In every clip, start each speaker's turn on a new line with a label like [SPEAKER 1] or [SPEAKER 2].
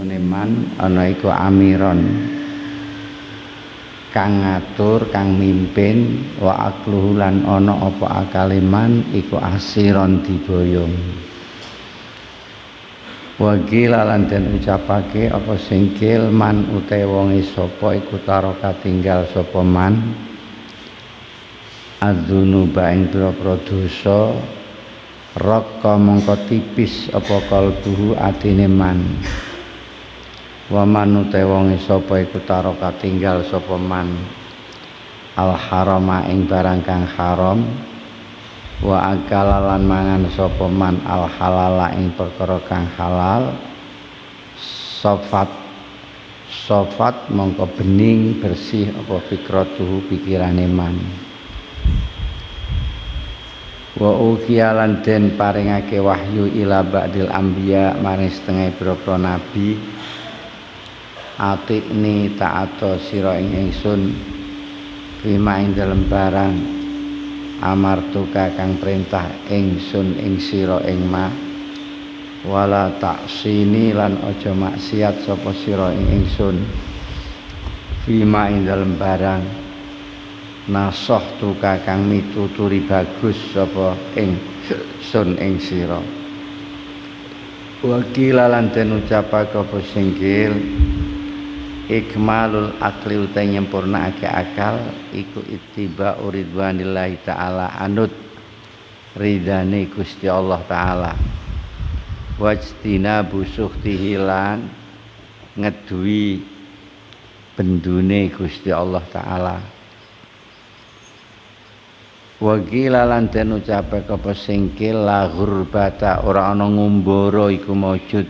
[SPEAKER 1] stune man ana iku amiron kang ngatur kang mimpin wa akluhu lan ana apa akale man iku asiron diboyong wa gila lan den ucapake apa singkil man utawa wonge sapa iku taraka tinggal sapa man adzunuba ing pira-pira dosa raka mongko tipis apa kalbuhu atine man wa man utawa wong sapa iku taraka tinggal sapa man al harama ing barang kang haram wa akala lan mangan sapa man al halala ing perkara kang halal sofat mongko bening bersih apa fikratuhu pikirane man wa ukiyalan den paringake wahyu ila ba'dil anbiya maring setengah pira-pira nabi atikni ta'ato sira ing ingsun bima ing dalem barang amartuka kang perintah ingsun ing sira ing ma wala taksini lan aja maksiat sapa sira ing ingsun bima ing dalem barang nasoh tuka kang mituturi bagus sapa ing sun ing sira wakila lan den ucapake apa singkil ikmalul akli uta nyempurnake akal iku ittiba ridwanillahi taala anut ridane Gusti Allah taala wajtina busuhtihi lan ngeduwi bendune Gusti Allah taala wakila lan den ucapake apa singkil la ghurbata ora ana ngumbara iku maujud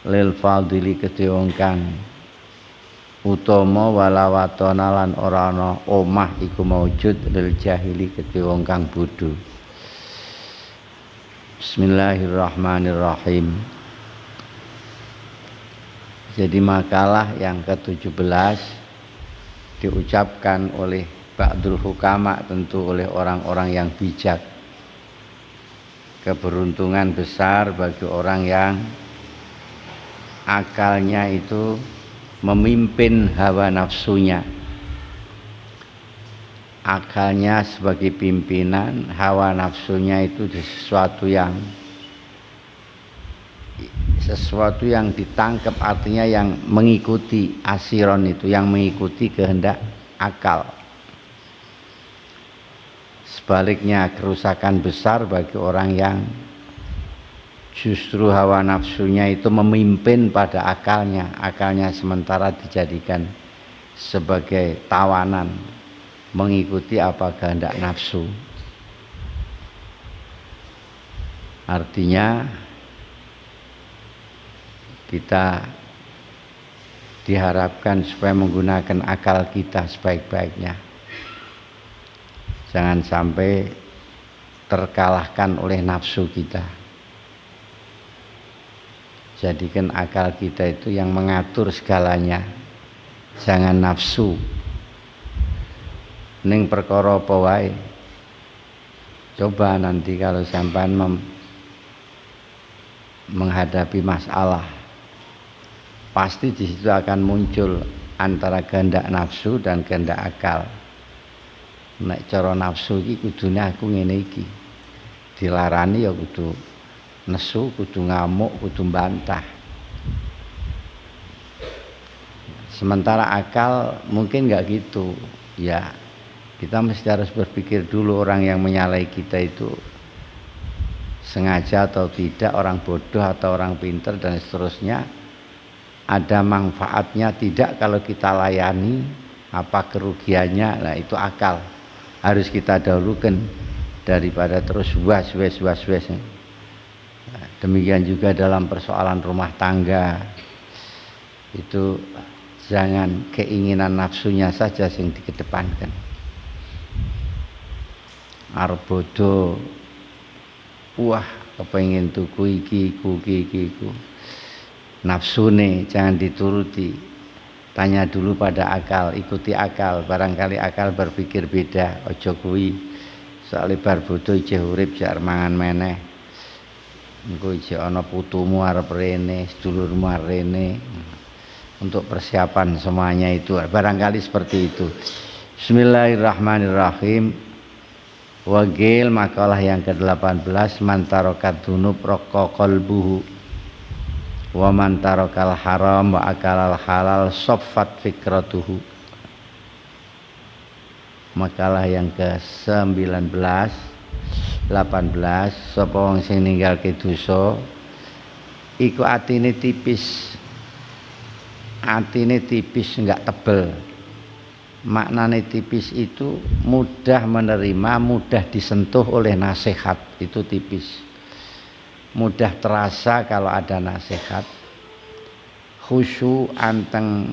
[SPEAKER 1] lil fadili kedhe wong kang utama walawatona lan ora ana omah iku maujud lil jahili kedhe wong kang bodho. Bismillahirrahmanirrahim. Jadi makalah yang ke-17 diucapkan oleh Ba'dul hukama, tentu oleh orang-orang yang bijak. Keberuntungan besar bagi orang yang akalnya itu memimpin hawa nafsunya. Akalnya sebagai pimpinan, hawa nafsunya itu sesuatu yang ditangkap, artinya yang mengikuti asiron itu, yang mengikuti kehendak akal. Sebaliknya kerusakan besar bagi orang yang justru hawa nafsunya itu memimpin pada akalnya, akalnya sementara dijadikan sebagai tawanan mengikuti apa kehendak nafsu. Artinya kita diharapkan supaya menggunakan akal kita sebaik-baiknya. Jangan sampai terkalahkan oleh nafsu kita. Jadikan akal kita itu yang mengatur segalanya. Jangan nafsu. Ning perkara apa wae. Coba nanti kalau sampean menghadapi masalah, pasti di situ akan muncul antara kehendak nafsu dan kehendak akal. Nek cara nafsu iki kudune aku ngene iki. Dilarani ya kudu nesu, kudu ngamuk, kudu bantah. Sementara akal mungkin enggak gitu. Ya, kita mesti harus berpikir dulu orang yang menyalahi kita itu sengaja atau tidak, orang bodoh atau orang pintar dan seterusnya. Ada manfaatnya tidak kalau kita layani, apa kerugiannya? Nah, itu akal. Harus kita dahulukan daripada terus was. Nah, demikian juga dalam persoalan rumah tangga. Itu jangan keinginan nafsunya saja yang dikedepankan. Arep bodo, wah kepengin tuku iki iku. Nafsune jangan dituruti. Tanya dulu pada akal, ikuti akal. Barangkali akal berpikir beda. Ojo kuwi soalnya bar bodho ijeh urip jar mangan meneh. engko iki ana putumu arep rene, sedulurmu arep rene. Untuk persiapan semuanya itu barangkali seperti itu. Bismillahirrahmanirrahim. Wagil makalah yang ke-18 mantarokat dunub rokok qalbuhu wa mantarokal haram wa akalal halal soffat fikratuhu. Makalah yang ke-19 18 sapa wong sing ninggalke dosa iku atine tipis enggak tebel. Maknane tipis itu mudah menerima, mudah disentuh oleh nasihat, itu tipis. Mudah terasa kalau ada nasihat. Khusyu anteng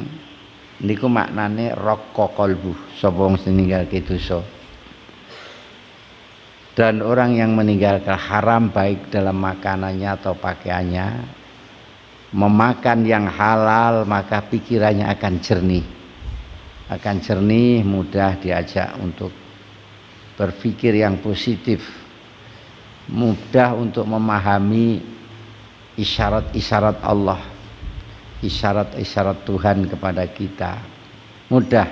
[SPEAKER 1] niku maknane raqqa qalbu, sapa wong sing ninggalke dosa. Dan orang yang meninggalkan haram baik dalam makanannya atau pakaiannya, memakan yang halal, maka pikirannya akan jernih. Akan jernih, mudah diajak untuk berpikir yang positif, mudah untuk memahami isyarat-isyarat Allah, isyarat-isyarat Tuhan kepada kita, mudah.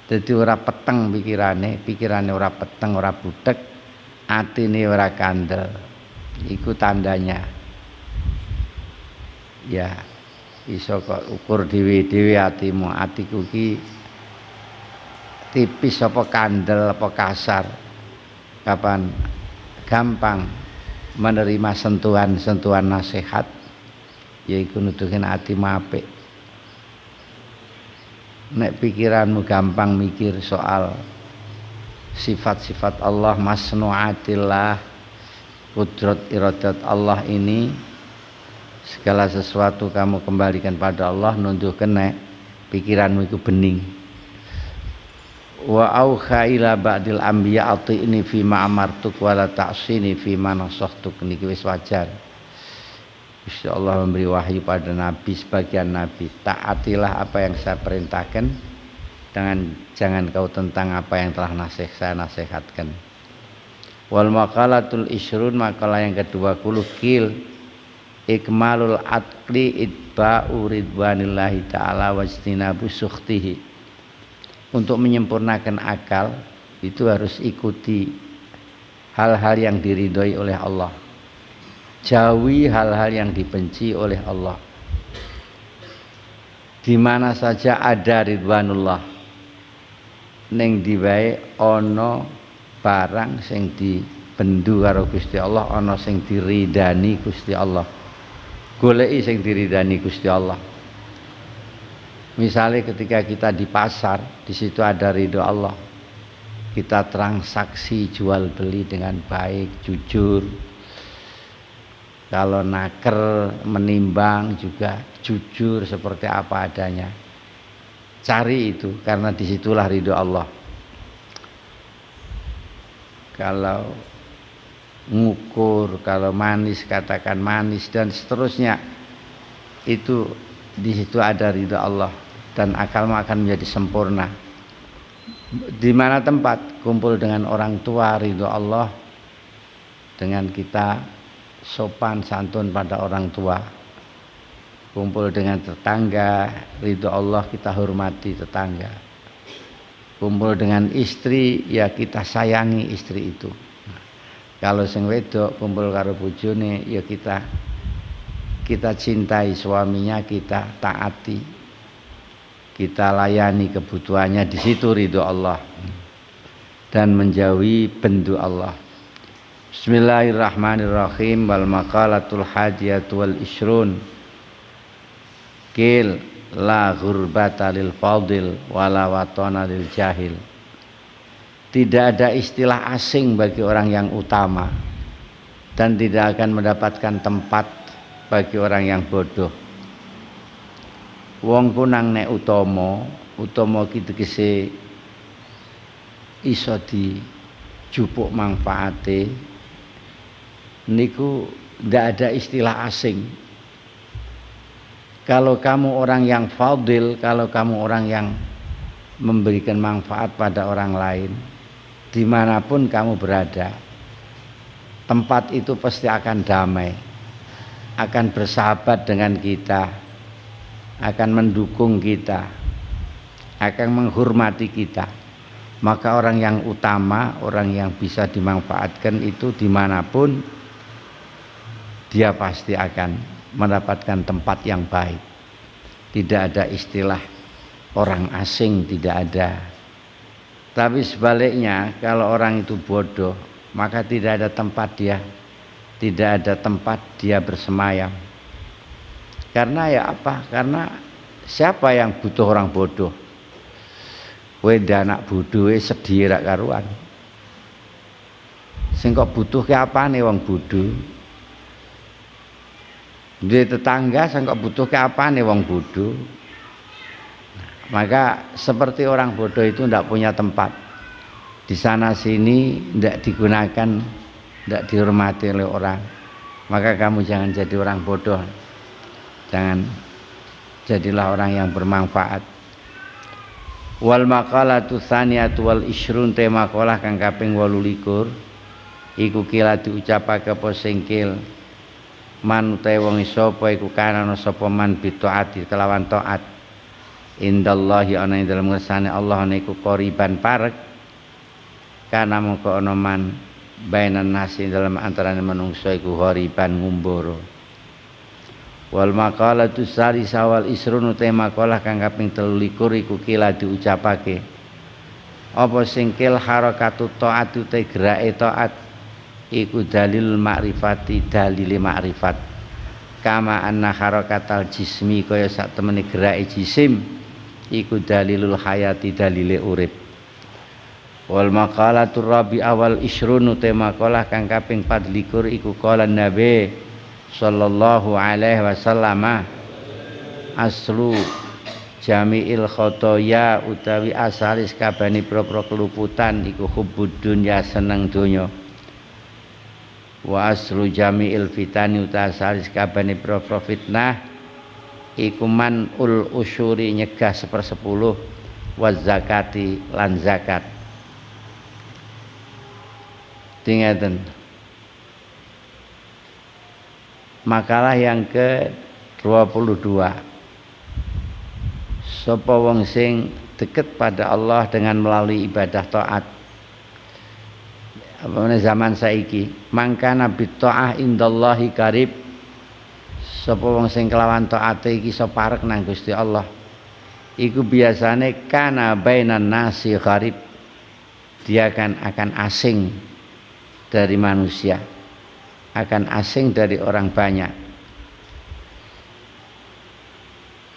[SPEAKER 1] Jadi ora peteng pikirane ora peteng, ora budek, atine ora kandel. Iku tandanya. Ya, iso kok ukur dhewe-dhewe atimu, atiku ki tipis apa kandel apa kasar, kapan gampang menerima sentuhan-sentuhan nasihat, yaiku nuduhin atimu apik. Nek pikiranmu gampang mikir soal sifat-sifat Allah, masnuatillah, kudrat iradat Allah ini, segala sesuatu kamu kembalikan pada Allah, nunjukkan nek pikiranmu itu bening. Wa auha ila ba'dil anbiya ati'ni fi ma amartuk wa la ta'sini fi ma nasahtuk, niki wis wajar. Insyaallah memberi wahyu pada nabi, sebagian nabi, taatilah apa yang saya perintahkan, jangan kau tentang apa yang telah saya nasihatkan. Wal maqalatul isyrun, makalah yang ke-20 kil ikmalul atqli itba'u ridwanillahi ta'ala wajtinabu sukhtihi. Untuk menyempurnakan akal itu harus ikuti hal-hal yang diridhoi oleh Allah, jauhi hal-hal yang dibenci oleh Allah. Di mana saja ada ridwanullah, ning diwae ana barang sing dibendu karo Gusti Allah, ana sing diridani Gusti Allah. Goleki sing diridani Gusti Allah. Misalnya ketika kita di pasar, di situ ada ridho Allah, kita transaksi jual beli dengan baik, jujur. Kalau naker menimbang juga jujur seperti apa adanya. Cari itu, karena disitulah ridho Allah. Kalau ngukur, kalau manis katakan manis dan seterusnya, itu di situ ada ridho Allah. Dan akalmu akan menjadi sempurna. Di mana tempat kumpul dengan orang tua, ridho Allah. Dengan kita sopan santun pada orang tua. Kumpul dengan tetangga, ridho Allah, kita hormati tetangga. Kumpul dengan istri, ya kita sayangi istri itu. Kalau sing wedok kumpul karo bojone, ya kita cintai suaminya, kita taati. Kita layani kebutuhannya, di situ ridho Allah dan menjauhi bendu Allah. Bismillahirrahmanirrahim. Wal maqalatul hadiyatu wal isyrun kil la ghurbata lil fadil wala watana lil jahil. Tidak ada istilah asing bagi orang yang utama dan tidak akan mendapatkan tempat bagi orang yang bodoh. Wong kunang nek utama ki tegese iso dijupuk manfaate, niku ndak ada istilah asing. Kalau kamu orang yang fadil, kalau kamu orang yang memberikan manfaat pada orang lain, dimanapun kamu berada, tempat itu pasti akan damai. akan bersahabat dengan kita, akan mendukung kita, akan menghormati kita. Maka orang yang utama, orang yang bisa dimanfaatkan itu dimanapun dia pasti akan mendapatkan tempat yang baik. Tidak ada istilah orang asing, tidak ada. Tapi sebaliknya, kalau orang itu bodoh, maka tidak ada tempat dia bersemayam. Karena ya apa? Karena siapa yang butuh orang bodoh? Weda anak bodoh sedih rak karuan. Sing kok butuh ke apane wong bodoh? Duwe tetangga sing kok butuh ke apane wong bodoh? Maka seperti orang bodoh itu tidak punya tempat. Di sana sini tidak digunakan, tidak dihormati oleh orang. Maka kamu jangan jadi orang bodoh. Jangan jadilah orang yang bermanfaat. Wal maqalatu tsaniyatu wal ishrun te maqalah kang kaping 28 iku kila diucapake apa singkil man utahe wong sapa iku kana sapa man bitaati kelawan taat indallahi ana ing dalem ngersane Allah niku qoriban parek kana mongko ana man bainan nasi dalam antarané manungsa iku qoriban ngumbara. Wal maqalatu salisa wal isrun te maqalah kang kaping 23 iku kila diucapake apa singkil harakatu taat te gerake taat iku dalil makrifati dalile makrifat kama anna harakatal jismi kaya sak temene gerake jisim iku dalilul hayati dalile urip. Wal maqalatu rabi'ah wal isrun te maqalah kang kaping 24 iku qala nabi sallallahu alaihi wasallam aslu jami'il khotoya utawi asalis kabani propro keluputan iku hubbud dunya seneng donya wa aslu jami'il fitani utawi asalis kabani propro fitnah iku manul usyuri nyegah 1/10 wa zakati lan zakat. Tingatan makalah yang ke-22 sapa wong sing deket pada Allah dengan melalui ibadah taat apa zaman saiki mangkana bitta'ah indallahi karib sapa wong sing kelawan taate iki iso parek nang Gusti Allah iku biasane kana bainan nasi gharib dia akan asing dari manusia, akan asing dari orang banyak.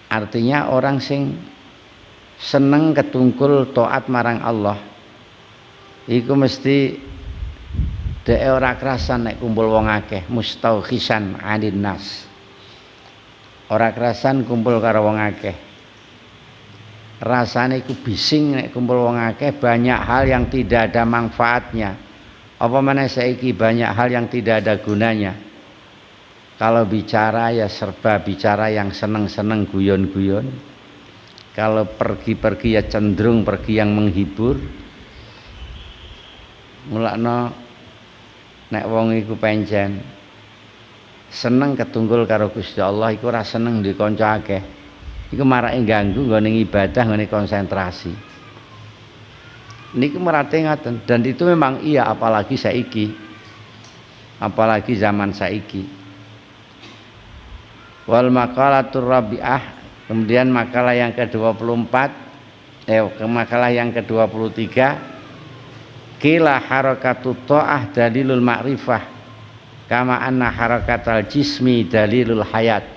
[SPEAKER 1] Artinya orang sing seneng ketungkul taat marang Allah iku mesti dhek ora kerasan nek kumpul wong akeh, mustauhisan 'anil nas. Ora kerasan kumpul karo wong akeh. Rasane iku bising nek kumpul wong akeh, banyak hal yang tidak ada manfaatnya. Apa mana saiki banyak hal yang tidak ada gunanya. Kalau bicara ya serba bicara yang seneng-seneng guyon-guyon. Kalau pergi-pergi ya cenderung pergi yang menghibur. Mulakno nek wong iku pancen seneng ketunggul karo Gusti Allah iku ora seneng duwe kanca akeh. Iku marake ganggu nggone ibadah, nggone konsentrasi. Niku merate ngaten dan itu memang iya apalagi saiki. Apalagi zaman saiki. Wal maqalatur rabi'ah kemudian makalah yang ke-24 makalah yang ke-23 kila harakatut ta'ah dalilul ma'rifah kama anna harakatal jismi dalilul hayat.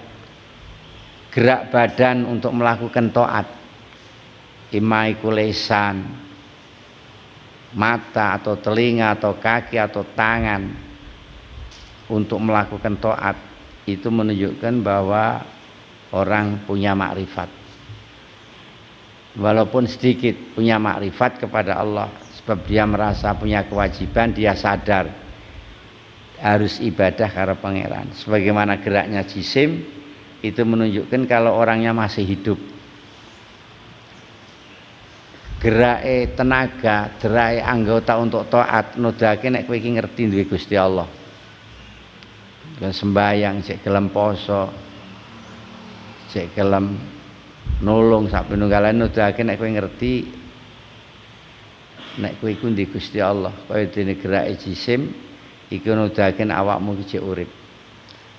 [SPEAKER 1] Gerak badan untuk melakukan taat imma iku lisan, mata atau telinga atau kaki atau tangan untuk melakukan taat itu menunjukkan bahwa orang punya makrifat walaupun sedikit punya makrifat kepada Allah sebab dia merasa punya kewajiban, dia sadar harus ibadah karena pangeran sebagaimana geraknya jisim itu menunjukkan kalau orangnya masih hidup. Gerake tenaga, gerake anggota untuk taat nudake nek kowe iki ngerti duwe Gusti Allah. sembayang, cek gelem poso, cek gelem nulung sak pinunggalan nuduhake nek kowe ngerti nek kowe iku ndi Gusti Allah, kaya dene gerake jisim iku nuduhake awakmu iki urip.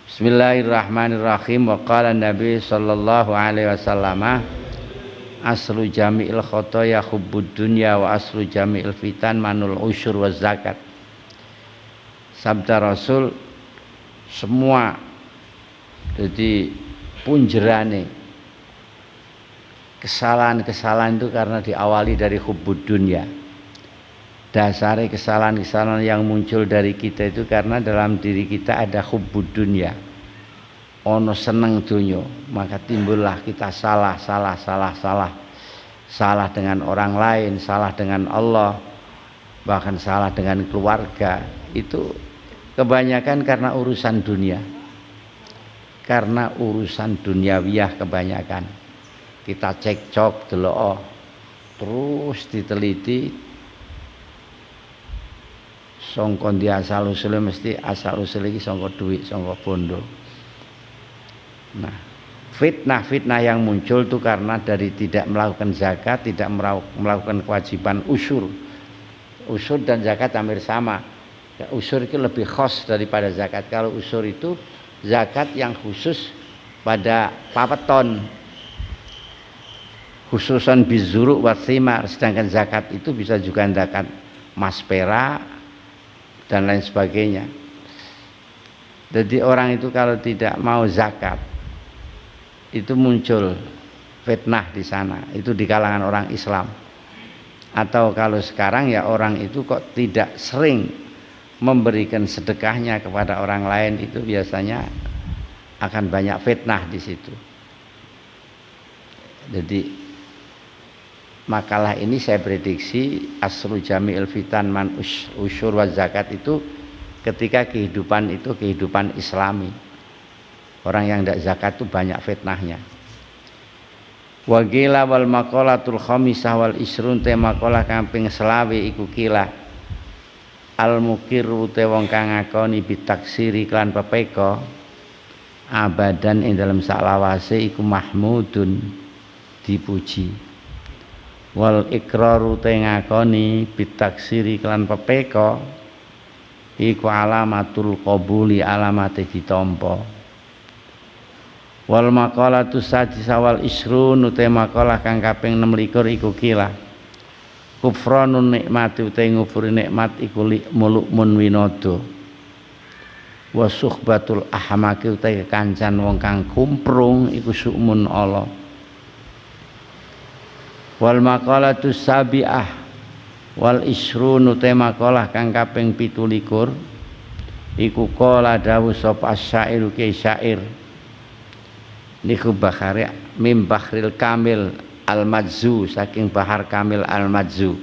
[SPEAKER 1] Bismillahirrahmanirrahim. Wa qala Nabi sallallahu alaihi wasallam aslu jami'il khotoya hubbud dunya wa aslu jami'il fitan manul usyur wa zakat. Sabda Rasul, semua jadi punjerane kesalahan-kesalahan itu karena diawali dari hubbud dunya. Dasare kesalahan-kesalahan yang muncul dari kita itu karena dalam diri kita ada hubbud dunya, ono seneng dunya, maka timbullah kita salah dengan orang lain, salah dengan Allah, bahkan salah dengan keluarga. Itu kebanyakan karena urusan dunia, karena urusan duniawiyah kebanyakan. Kita cekcok delok terus diteliti sangka ndi asal usule, mesti asal usul iki sangka duit, sangka bondo. Nah, fitnah-fitnah yang muncul itu karena dari tidak melakukan zakat, tidak melakukan kewajiban usur. Usur dan zakat hampir sama. Ya, usur itu lebih khas daripada zakat. Kalau usur itu zakat yang khusus pada papeton, khususan bizuruk wa thimar. Sedangkan zakat itu bisa juga zakat mas perak dan lain sebagainya. Jadi orang itu kalau tidak mau zakat itu muncul fitnah di sana, itu di kalangan orang Islam. Atau kalau sekarang ya orang itu kok tidak sering memberikan sedekahnya kepada orang lain, itu biasanya akan banyak fitnah di situ. Jadi makalah ini saya prediksi asru jami'il fitan man usyur wa zakat itu ketika kehidupan itu kehidupan Islami. Orang yang tidak zakat itu banyak fitnahnya. Wa qila wal maqalatul khamisah wal isrun te maqalah kamping selawe iku kila al mukiru te wong kang ngakoni bitaksiri klan pepeka abadan ing dalam saklawase iku mahmudun, dipuji. Wal ikraru te ngakoni bitaksiri klan pepeka iku alamatul qabuli, alamate ditampa. Wal maqalatu sadisa wal isrun te maqalah kang kaping 26 iku kila kufranun nikmati te ngufuri nikmat iku mulukmun winodo wa suhbatul ahmaki te kancan wong kang kumprung iku sukmun ala. Wal maqalatu sabiah wal isrun te maqalah kang kaping 27 iku qala dawu sapa asyair ke syair niku Bakhari mim Bahril Kamil Al-Madzu, saking Bahar Kamil Al-Madzu.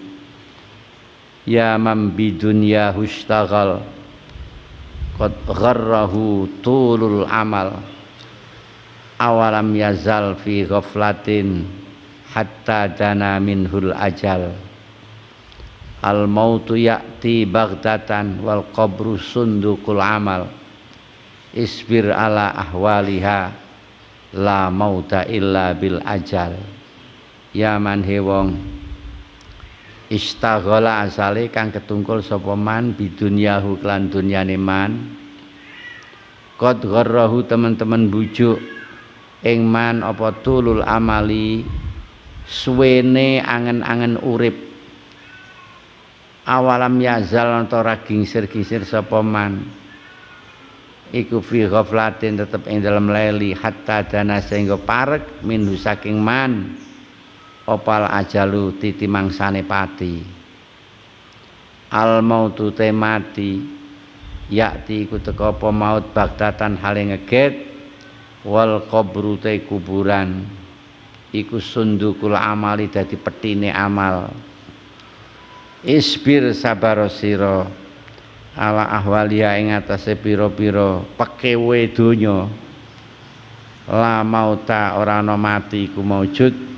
[SPEAKER 1] Ya man bidunya hustaghal qad gharrahu tulul amal awalam yazal fi ghaflatin hatta dana minhul ajal. Al mautu ya'ti baghdatan wal qabru sundukul amal isbir ala ahwaliha la mauta illa bil ajal. Ya man hewong istaghala asale kang ketungkul sapa man bidunyahu klan dunyane man qad gharrahu teman-teman bujuk ing man apa tulul amali suwene angen-angen urip awalam yazal ora gingsir-gingsir sapa man iku fi ghaflatin tetep ing dalam leli hatta dana sehingga parek minhu saking man opal ajalu titi mangsane pati. Al mautu te mati yakti iku teka apa maut bagdatan hale ngeget wal qabru te kuburan iku sundukul amali dadi petine amal. Isbir sabar sira ala ahwalia ing atase pira-pira pekewe donya la mauta ora ana mati iku maujud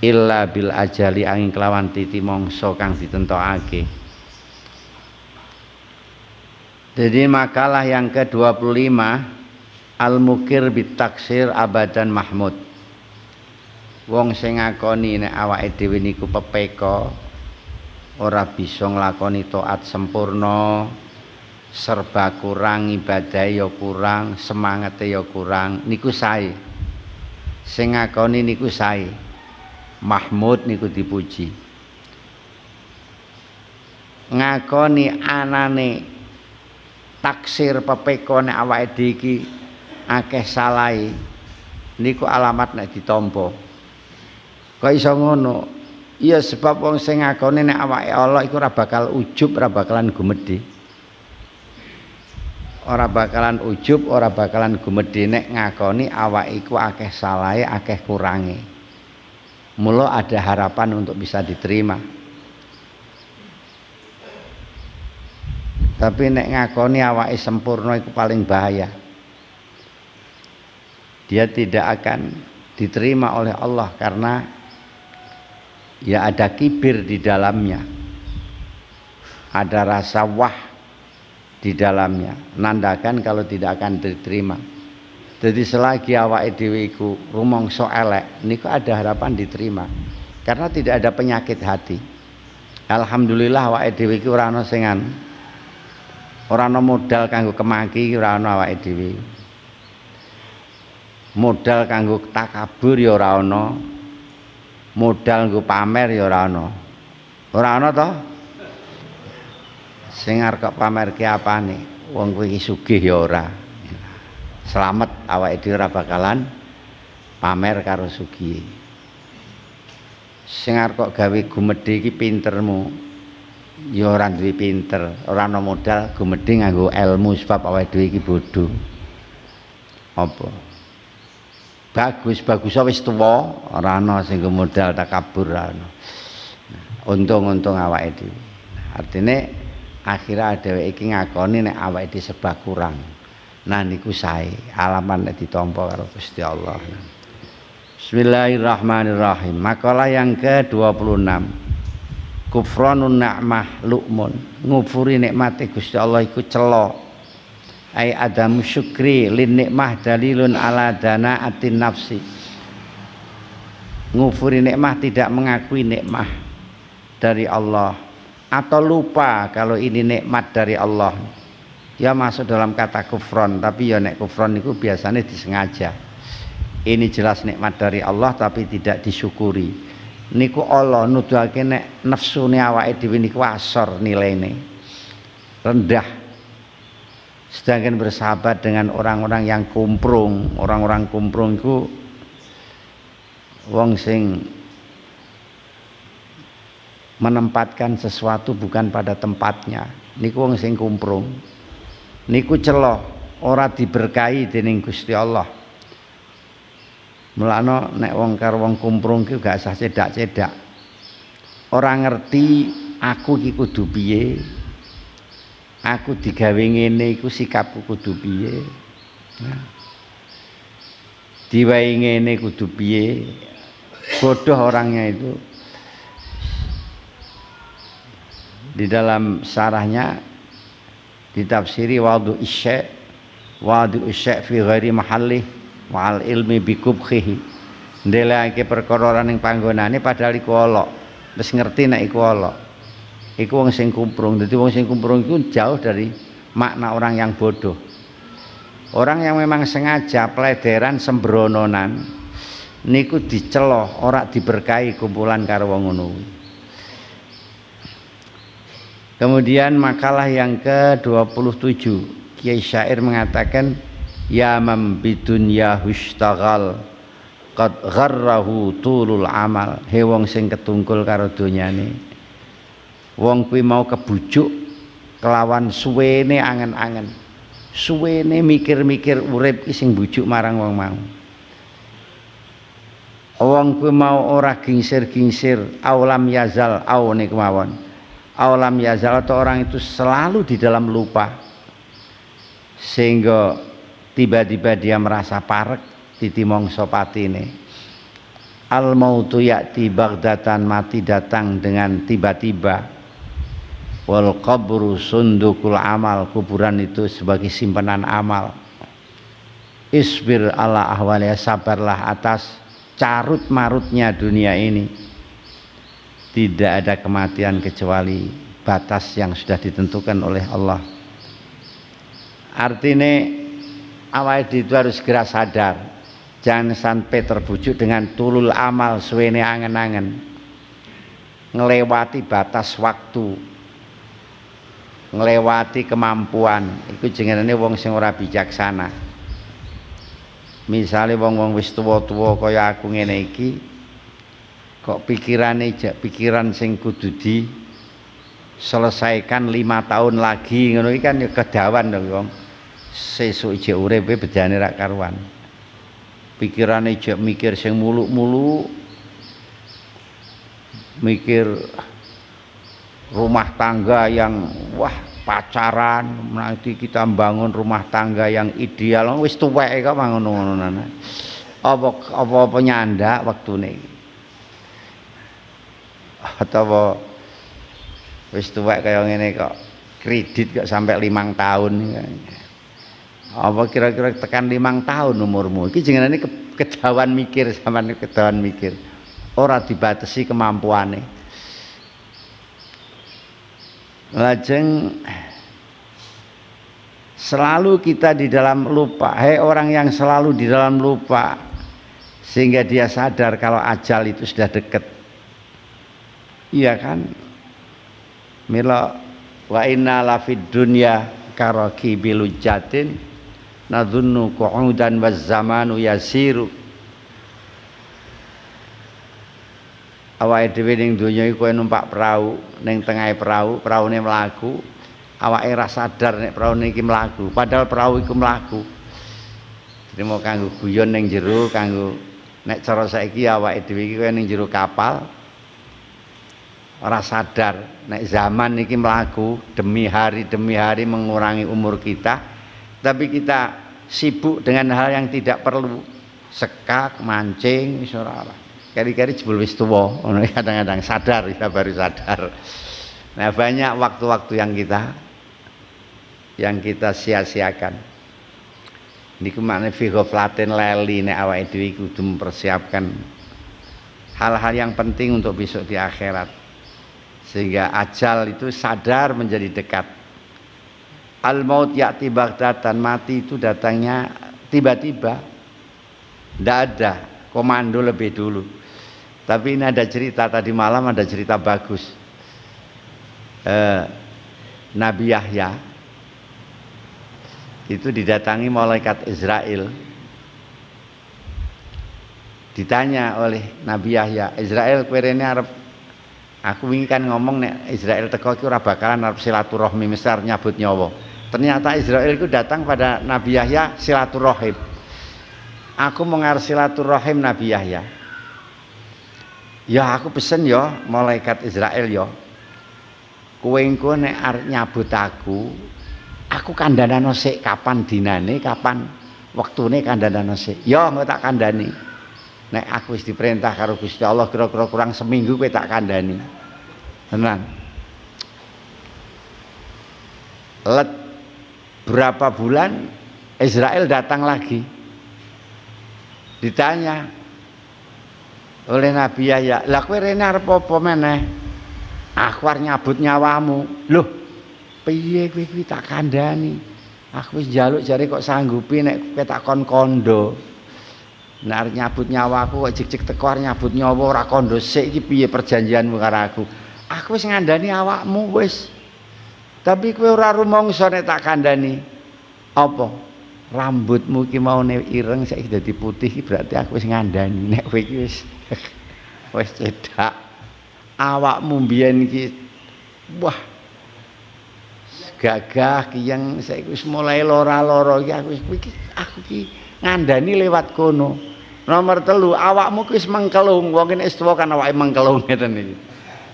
[SPEAKER 1] illa bil ajali angin kelawan titi mangsa kang ditentokake. Jadi makalah yang ke-25, Al-Mukir bitaksir abadan mahmud. Wong sing ngakoni nek awake dhewe niku pepeka, ora bisa nglakoni taat sempurna, serba kurang, ibadah ya kurang, semangate ya kurang, niku sae. Sing ngakoni niku sae. Mahmud niku dipuji. Ngakoni anane taksir pepeka nek awake dhewe iki akeh salahe niku alamat nek ditampa. Kok iso ngono? Iya sebab wong sing ngakoni nek awake Allah iku ora bakal ujub, ora bakalan gumedhe. Ora bakalan ujub, ora bakalan gumedhe nek ngakoni awake iku akeh salahe, akeh kurange. Mula ada harapan untuk bisa diterima. Tapi nek ngakoni awake sempurna itu paling bahaya. Dia tidak akan diterima oleh Allah karena ya ada kibir di dalamnya. Ada rasa wah di dalamnya. Nandakan kalau tidak akan diterima. Jadi selagi awake dhewe iku rumangsa elek, niku ada harapan diterima. Karena tidak ada penyakit hati. Alhamdulillah awake dhewe iki ora ana sing ora ana modal kanggo kemaki, ora ana awake dhewe. Modal kanggo takabur ya ora ana. Modal nggo pamer ya ora ana. Ora ana to? Sing arep kok pamerke apane? Wong kuwi sugih ya ora. Slamet awake dhewe ora bakalan pamer karo sugih. Sing arep kok gawe gumedhe iki pintermu. Ya ora duwe pinter, ora ana modal gumedhe nganggo ilmu sebab awake dhewe iki bodho. Apa? Bagus wis tuwa, ora ana sing modal takabur ora ana. Untung-untung awake dhewe. Artine akhirnya dheweke iki ngakoni nek awake dhewe serba kurang. Nah niku sae, alamat nek ditampa karo Gusti Allah. Bismillahirrahmanirrahim. Makalah yang ke-26. Kufranun ni'mah lu'mun. Ngufuri nikmate Gusti Allah iku cela. Ai adamu syukri lin nikmah dalilun ala danaatin nafsi. Ngufuri nikmah tidak mengakui nikmah dari Allah atau lupa kalau ini nikmat dari Allah. Ya masuk dalam kata kufron, tapi ya nek kufron itu biasanya disengaja. Ini jelas nikmat dari Allah tapi tidak disyukuri. Niku Allah nuduhake nek nafsune awake dhewe niku asor nilaine. Rendah. Sedangkan bersahabat dengan orang-orang yang kumprung. Orang-orang kumprung iku wong sing menempatkan sesuatu bukan pada tempatnya. Niku wong sing kumprung. Niku cela, ora diberkahi dening Gusti Allah. Mulane nek wong karo wong kumprung ki gak usah cedak-cedak. Ora ngerti aku iki kudu piye. Aku digawe ngene iku sikapku kudu piye. Nah. Diwae ngene kudu piye. Bodoh orangnya itu. Di dalam syarahnya ditafsiri wadu isya fi ghairi mahallih wal ilmi bi kubkhihi. Ndelake perkara ning panggonane padahal iku ala. Wis ngerti nek iku ala. Iku wong sing kumprung. Dadi wong sing kumprung iku jauh dari makna orang yang bodoh. Orang yang memang sengaja plederan sembrononan niku dicela, ora diberkahi kumpulan karo wong ngono. Kemudian makalah yang ke-27, Kiai Syair mengatakan ya man bidunya hustaghal qad gharrahu tulul amal. He wong sing ketungkul karo donyane. Wong kuwi mau kebujuk kelawan suwene angen-angen. Suwene mikir-mikir urip ki sing bujuk marang wong mau. Wong kuwi mau ora gingsir-gingsir aulam yazal au niku mawon. Aulam yazal atau orang itu selalu di dalam lupa sehingga tiba-tiba dia merasa parek titimongso patine. Al mautu ya'ti baghdatan, mati datang dengan tiba-tiba. Wal qabru sundukul amal, kuburan itu sebagai simpanan amal. Isbir ala ahwaliha, sabarlah atas carut marutnya dunia ini. Tidak ada kematian kecuali batas yang sudah ditentukan oleh Allah. Artinya awal itu harus segera sadar, jangan sampai terbujuk dengan tulul amal suwene angen-angen, ngelewati batas waktu, ngelewati kemampuan. Iku jenenge wong sing ora bijaksana. Misale wong-wong wis tuwa-tuwa kaya aku ngene iki, kok pikirane pikiran sing kudu selesaikan 5 tahun lagi ngono iki kan ya kedawan dong wong. Sesuk ijek uripe bedane rak karuan. Pikirane ijek mikir sing muluk-muluk, mikir rumah tangga yang wah pacaran, nanti kita bangun rumah tangga yang ideal. Wis tuwek kok ngono-ngono. Apa nyandak wektune iki. Atau wis tuwek kaya ngene kok kredit kok sampai 5 tahun. Apa kira-kira tekan 5 tahun umurmu iki jenenge kedawan mikir, sampean kedawan mikir. Ora dibatasi kemampuane. Lajeng selalu kita di dalam lupa. Orang yang selalu di dalam lupa sehingga dia sadar kalau ajal itu sudah dekat. Iya kan? Mila wa inna la fid dunya karaki bilujatin nadhunnu qu'udan waz zamanu yasiru. Awake dhewe ning donya iku kowe numpak perahu, ning tengahe perahu, praune mlaku, awake ra sadar nek praune iki mlaku, padahal perahu iku mlaku. Jadi mau kanggo guyon ning jero, kanggo nek cara saiki awake dhewe iki kowe ning jero kapal ora sadar nek zaman iki mlaku demi hari mengurangi umur kita, tapi kita sibuk dengan hal yang tidak perlu, sekak, mancing, wis ora. Kari-kari jebul wis tuwa, ngono kadang-kadang sadar, kita baru sadar. Nah, banyak waktu-waktu yang kita sia-siakan. Niku maknane fi ghaflatin lali nek awake dhewe kudu mempersiapkan hal-hal yang penting untuk besok di akhirat. Sehingga ajal itu sadar menjadi dekat. Al-maut ya'ti baghtatan, mati itu datangnya tiba-tiba. Tidak ada komando lebih dulu. Tapi ini ada cerita, tadi malam ada cerita bagus. Nabi Yahya itu didatangi malaikat Israel. Ditanya oleh Nabi Yahya, Israel kowe rene arep, aku wingi kan ngomong nek Israel teko iki ora bakalan arep silaturahmi mesar nyabut nyawa. Ternyata Israel itu datang pada Nabi Yahya silaturahim. Aku mau ngarep silaturahim Nabi Yahya. Ya aku pesen ya malaikat Israel ya. Kowe engko nek arep nyabut aku kandhanana sik kapan dinane, kapan wektune kandhanana sik. Ya engko tak kandhani. Nek aku wis diperintah karo Gusti Allah kira-kira kurang seminggu kowe tak kandhani. Tenan. Let berapa bulan Israel datang lagi. Ditanya oleh Nabi Yahya, "Lah kowe rene arep apa meneh? Aku arep nyabut nyawamu." Loh, piye kowe kuwi tak kandhani? Aku wis njaluk jare kok sanggupi nek kowe tak kon kondo. Nek arep nyabut nyawaku kok jek-jek teko arep nyabut nyawa ora kondo sik iki piye perjanjianmu karo aku? Aku wis ngandani awakmu wis. Tapi kowe ora rumangsa nek tak kandhani. Apa? Rambutmu ki maune ireng saiki dadi putih iki berarti aku wis ngandani nek kowe iki wis cedak. Awakmu mbiyen iki wah gagah ki yang saiki wis mulai lara-lara iki aku ki ngandani lewat kono. Nomor 3, awakmu ki wis mengkelung, wong kene wis tuwa kan awake mengkelung ngeten iki.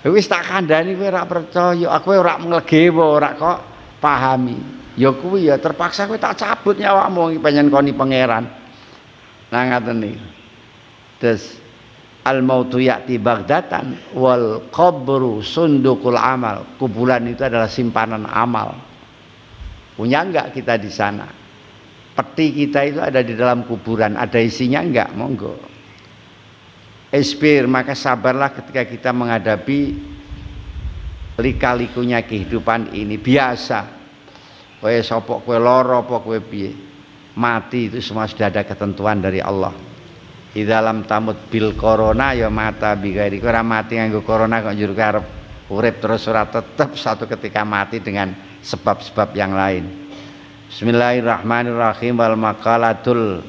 [SPEAKER 1] Wis tak kandhani kowe ora percaya, aku ora nglegewo, ora kok pahami. Ya kuwi ya terpaksa kowe tak cabut nyawakmu iki pengen koni pangeran. Nah ngaten iki. Terus al mautu ya'ti baghdatan wal qabru sundukul amal. Kuburan itu adalah simpanan amal. Punya enggak kita di sana? Peti kita itu ada di dalam kuburan, ada isinya enggak? Monggo. Isbir, maka sabarlah ketika kita menghadapi lika-likunya kehidupan ini. Biasa kowe sopok, kowe loro apa kowe piye, mati itu semua sudah ada ketentuan dari Allah. Di dalam tamut bil corona ya mata bigairi. Ora mati nganggo corona kok njur arep urip terus ora, tetap satu ketika mati dengan sebab-sebab yang lain. Bismillahirrahmanirrahim. Wal maqalatul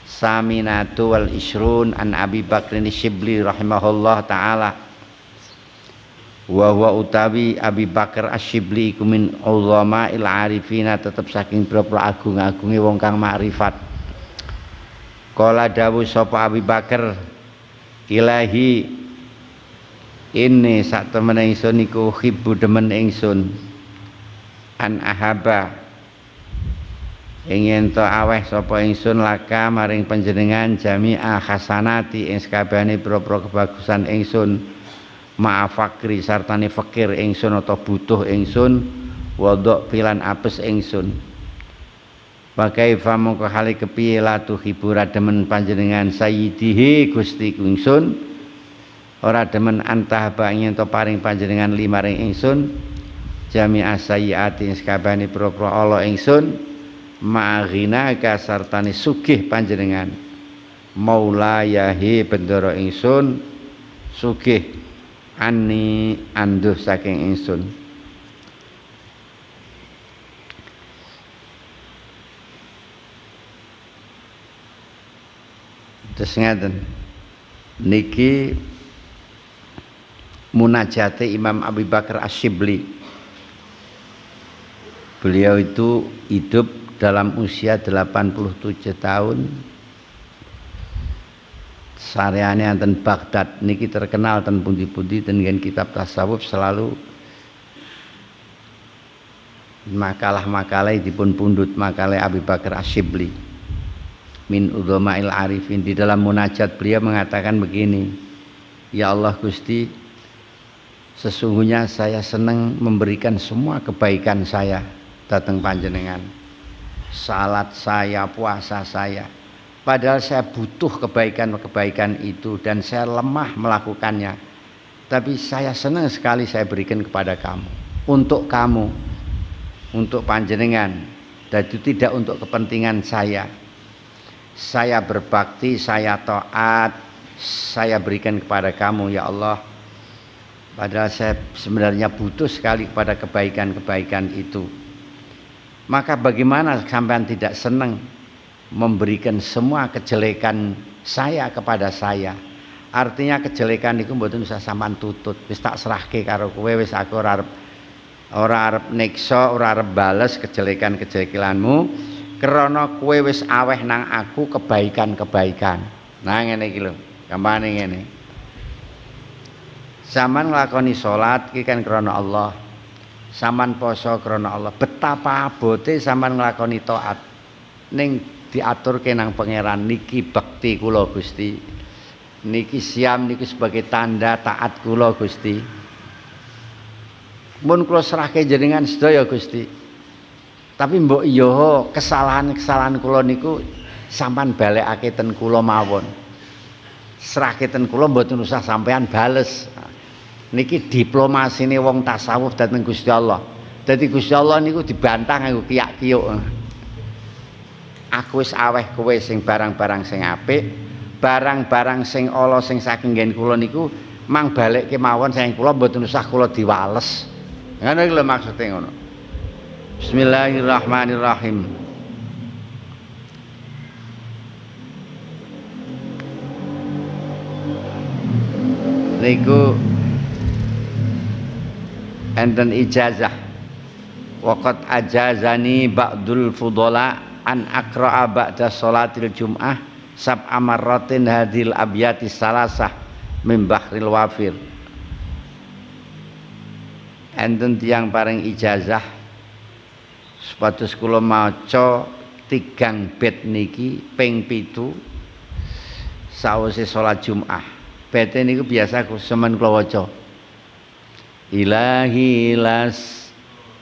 [SPEAKER 1] saminatu wal isrun an Abi Bakrin Syibli rahimahullah taala. Wa huwa utawi Abi Bakar Asy-Syibli iku min ulama il arifina, tetep saking pira-pira agung-agunge wong kang makrifat. Kala dawuh sapa Abi Bakar, ilahi ini sak temene ingsun iku hibbu demen ingsun an ahaba ingin to aweh sapa ingsun laka maring panjenengan jami'a hasanati ing sakabehane pira-pira kebagusan ingsun ma'a fakri sartane fakir ingsun atau butuh ingsun wadok pilan apes ingsun. Pakai famongko hale kepiye latu hibura demen panjenengan sayyidihi Gusti ingsun ora demen antahaba ingin to paring panjenengan limaring ingsun jami'a sayyiati ing sakabehane pira-pira ala ingsun ma'aghina kasartane sugih panjenengan maulayahi bendoro ingsun sugih ani anduh saking ingsun. Terus ngeten niki munajate Imam Abu Bakar Asy-Syibli. Beliau itu hidup dalam usia 87 tahun. Sareane anten Baghdad niki terkenal ten pundi-pundi ten kitab tasawuf selalu makalah-makalah dipun pundhut makalah Abu Bakar Asy-Syibli min udzama'il arifin. Di dalam munajat beliau mengatakan begini, ya Allah Gusti, sesungguhnya saya senang memberikan semua kebaikan saya datang panjenengan, salat saya, puasa saya, padahal saya butuh kebaikan-kebaikan itu dan saya lemah melakukannya, tapi saya senang sekali saya berikan kepada kamu, untuk kamu, untuk panjenengan, dan itu tidak untuk kepentingan saya. Saya berbakti, saya taat, saya berikan kepada kamu ya Allah, padahal saya sebenarnya butuh sekali kepada kebaikan-kebaikan itu. Maka bagaimana sampean tidak senang memberikan semua kejelekan saya kepada saya? Artinya kejelekan itu mboten usah sampean tutut, wis tak serahke karo kowe, wis aku ora arep neksa, ora arep bales kejelekan-kejelekanmu. Karena kowe wis aweh nang aku kebaikan-kebaikan. Nah ngene iki lho, gampane ngene. Saman nglakoni salat iki kan krana Allah. Saman poso krana Allah. Betapa abote saman nglakoni taat ning diaturke nang pangeran, niki bekti kula Gusti. Niki siam niki sebagai tanda taat kula Gusti. Mun kula serahke jenengan sedaya Gusti. Tapi mbok iya kesalahan-kesalahan kula niku sampean balekake ten kula mawon. Serahke ten kula mboten usah sampean bales. Niki diplomasine wong tasawuf dhateng Gusti Allah. Dadi Gusti Allah niku dibantah nganggo kiyak-kiyuk. Aku wis aweh kowe sing barang-barang sing apik, barang-barang sing ala sing saking nggen kula niku mang balekke mawon saking kula mboten usah kula diwales. Ngono iki lho maksude ngono. Bismillahirrahmanirrahim. Niku enten ijazah. Waqat ajazani ba'dul fudala an aqra'a ba'da sholatil jum'ah sab'a marratin hadhil abyati salasah min bahril wafir. Enten tiyang paring ijazah supados kula maca 3 bait niki ping 7 sawise salat Jumat. bete niku biasa semen kula waca. Ilahi las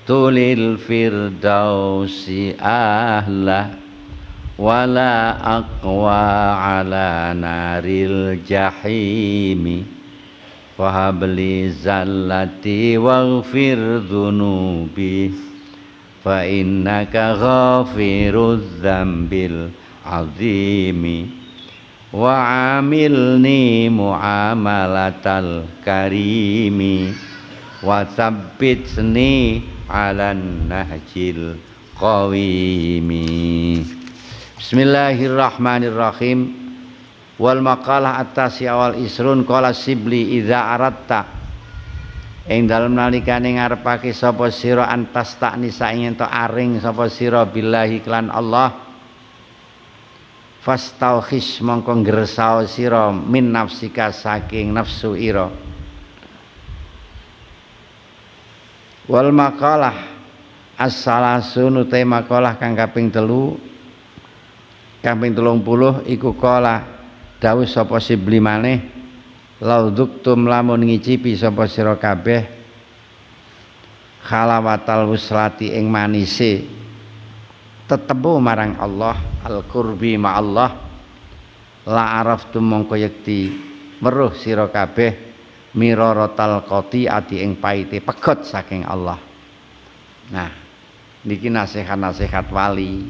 [SPEAKER 1] tulil firdausi ahla wala aqwa ala naril jahimi fahabli zallati waghfir dhunubi fa innaka ghafirudz dzambil azimi wa amilni muamalatal karimi wa tsabbitni alan nahjil qawimi. Bismillahirrahmanirrahim. Wal maqalah atas awal isrun qala Sibli idza aratta ing dalem nalikane ngarepake sapa sira antas tak nisa ingin to aring sapa sira billahi klan Allah fastaukhis mongko ngresao sira min nafsika saking nafsu ira. Wal maqalah as-salasun utai maqalah kang kaping 30 iku kala dawuh sapa Sibli maneh lauduktum lamun ngicipi sapa sira kabeh khalawatal wuslati ing manise tetebo marang Allah al-qurbi ma Allah la araftum mongko yekti weruh sira kabeh miraratal qati'ati ing paite pegot saking Allah. Nah, niki nasihat-nasihat wali.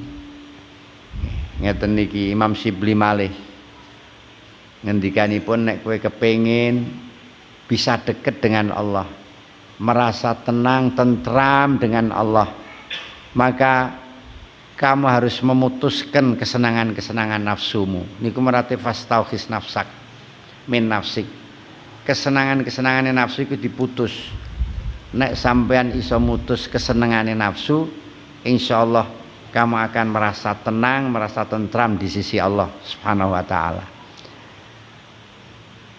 [SPEAKER 1] Ngeten niki Imam Sibli malih. Ngendikanipun nek kowe kepengin bisa dekat dengan Allah, merasa tenang, tentram dengan Allah, maka kamu harus memutuskan kesenangan-kesenangan nafsumu. Niku merate fastaukhis nafsak min nafsik. Kesenangan-kesenangan nafsu itu diputus. Nek sampean iso mutus kesenangan nafsu, insyaallah kamu akan merasa tenang, merasa tentram di sisi Allah Subhanahu wa taala.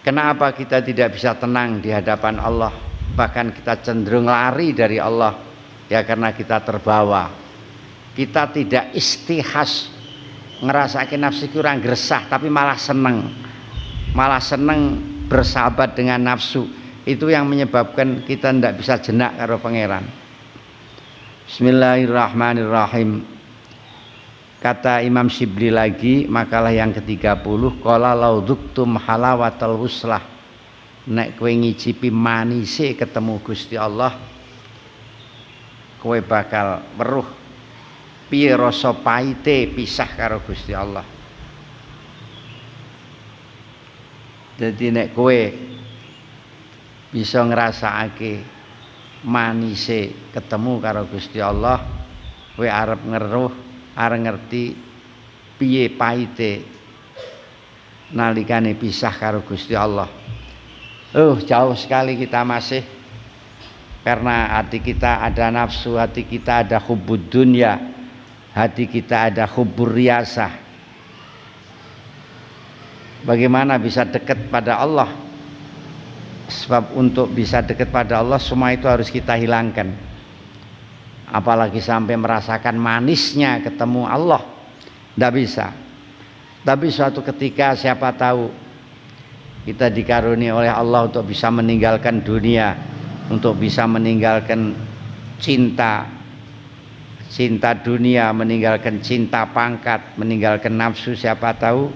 [SPEAKER 1] Kenapa kita tidak bisa tenang di hadapan Allah? Bahkan kita cenderung lari dari Allah, ya karena kita terbawa. Kita tidak istihas ngerasakin nafsu kurang gresah, tapi malah seneng bersahabat dengan nafsu. Itu yang menyebabkan kita tidak bisa jenak karo pangeran. Bismillahirrahmanirrahim. Kata Imam Sibli lagi makalah yang ke-30 qala lauduktum halawatal wuslah nek kowe ngicipi manise ketemu Gusti Allah kowe bakal weruh piye rasa paite pisah karo Gusti Allah. Jadi nek kowe bisa ngrasakake manise ketemu karo Gusti Allah, kowe arep ngerti piye paite nalikane pisah karo Gusti Allah. Jauh sekali kita masih, karena hati kita ada nafsu, hati kita ada hubbud dunya, hati kita ada hubbur riyasah. Bagaimana bisa dekat pada Allah? Sebab untuk bisa dekat pada Allah semua itu harus kita hilangkan. Apalagi sampai merasakan manisnya ketemu Allah, tidak bisa. Tapi suatu ketika siapa tahu kita dikaruni oleh Allah untuk bisa meninggalkan dunia, untuk bisa meninggalkan cinta dunia, meninggalkan cinta pangkat, meninggalkan nafsu, siapa tahu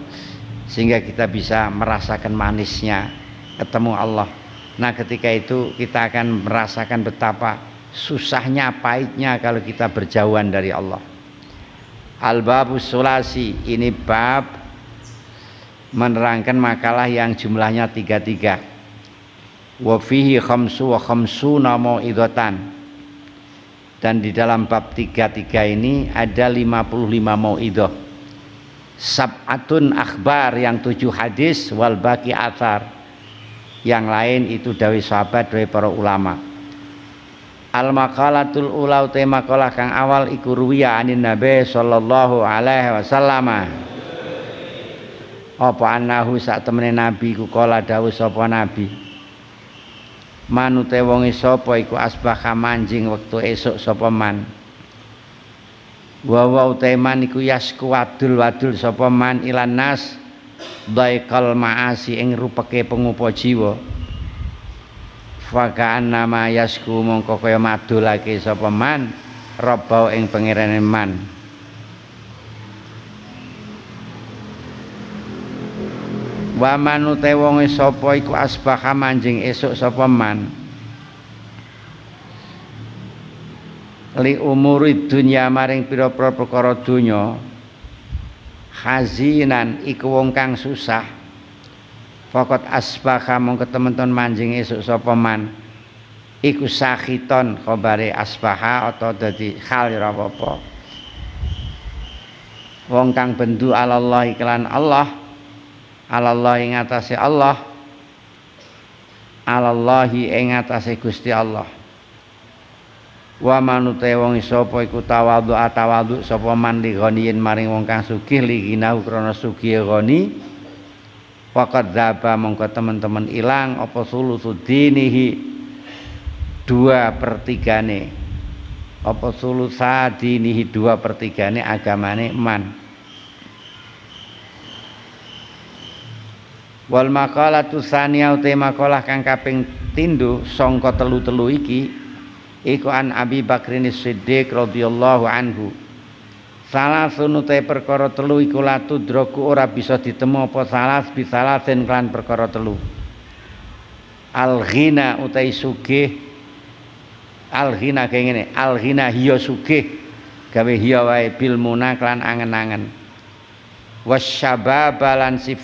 [SPEAKER 1] sehingga kita bisa merasakan manisnya ketemu Allah. Nah, ketika itu kita akan merasakan betapa susahnya, pahitnya kalau kita berjauhan dari Allah. Al-babus sulasi, ini bab menerangkan makalah yang jumlahnya 33. Wa fihi khamsu wa khamsuna mau'idatan. Dan di dalam bab 33 ini ada 55 mau'idah. Sab'atun akhbar, yang 7 hadis, wal baqi athar, yang lain itu dari sahabat, dari para ulama. Al maqalatul ula utai maqalah kang awal iku ruwiya anin nabi sallallahu alaihi wasallam. Apa annahu sak temene nabi ku kala dawuh sapa nabi. Manute wonge sapa iku asbaha manjing wektu esuk sapa man. Wa utai man iku yasku wadul sapa man ilan nas daikal maasi ing rupeke pengupa jiwa fakaan nama yasku mongko kaya madulake sapa man rabbau ing pangerane man wa manute wong sapa iku asbaha manjing esuk sapa man li umuri dunya maring pira-pira perkara donya hazinan iku wong kang susah faqat asbaha mongko temen-temen manjing esuk sapa man iku sakhiton khabare asbaha atau dadi hal ora apa-apa wong kang bendu Allah iklan Allah Allah ing atase Allah Allahi ing atase Gusti Allah wa manute wong sapa iku tawadhu sapa man li ghaniyin maring wong kang sugih li ginau krana sugih ghani faqad dzaba mongko teman-teman ilang apa sulusu dinihi 2/3 apa sulusa dinihi 2/3 agamane man wal maqalatu tsaniyah te maqalah kang kaping pindho sangka telu-telu iki iku an Abi Bakrin Siddiq radhiyallahu anhu salah sunute perkara telu iku latu droku ora bisa ditemu apa salah bisalasen kan perkara telu al ghina utai sugih al ghina kaya ngene al ghina hiya sugih gawe hiya wae bil munah lan angen-angen wasyabab lan sif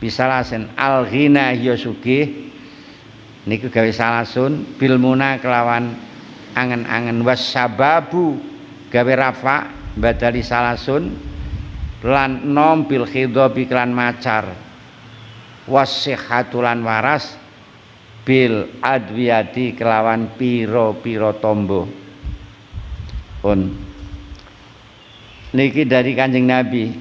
[SPEAKER 1] bisalasen al ghina hiya sugih niku gawe salasun bil munah kelawan angen-angen wasyababu gawe rafa badali salasun lan nom bil khidhabi kelan macar wasihhatu lan waras bil adwiyati kelawan piro-piro tombo pun niki dari Kanjeng Nabi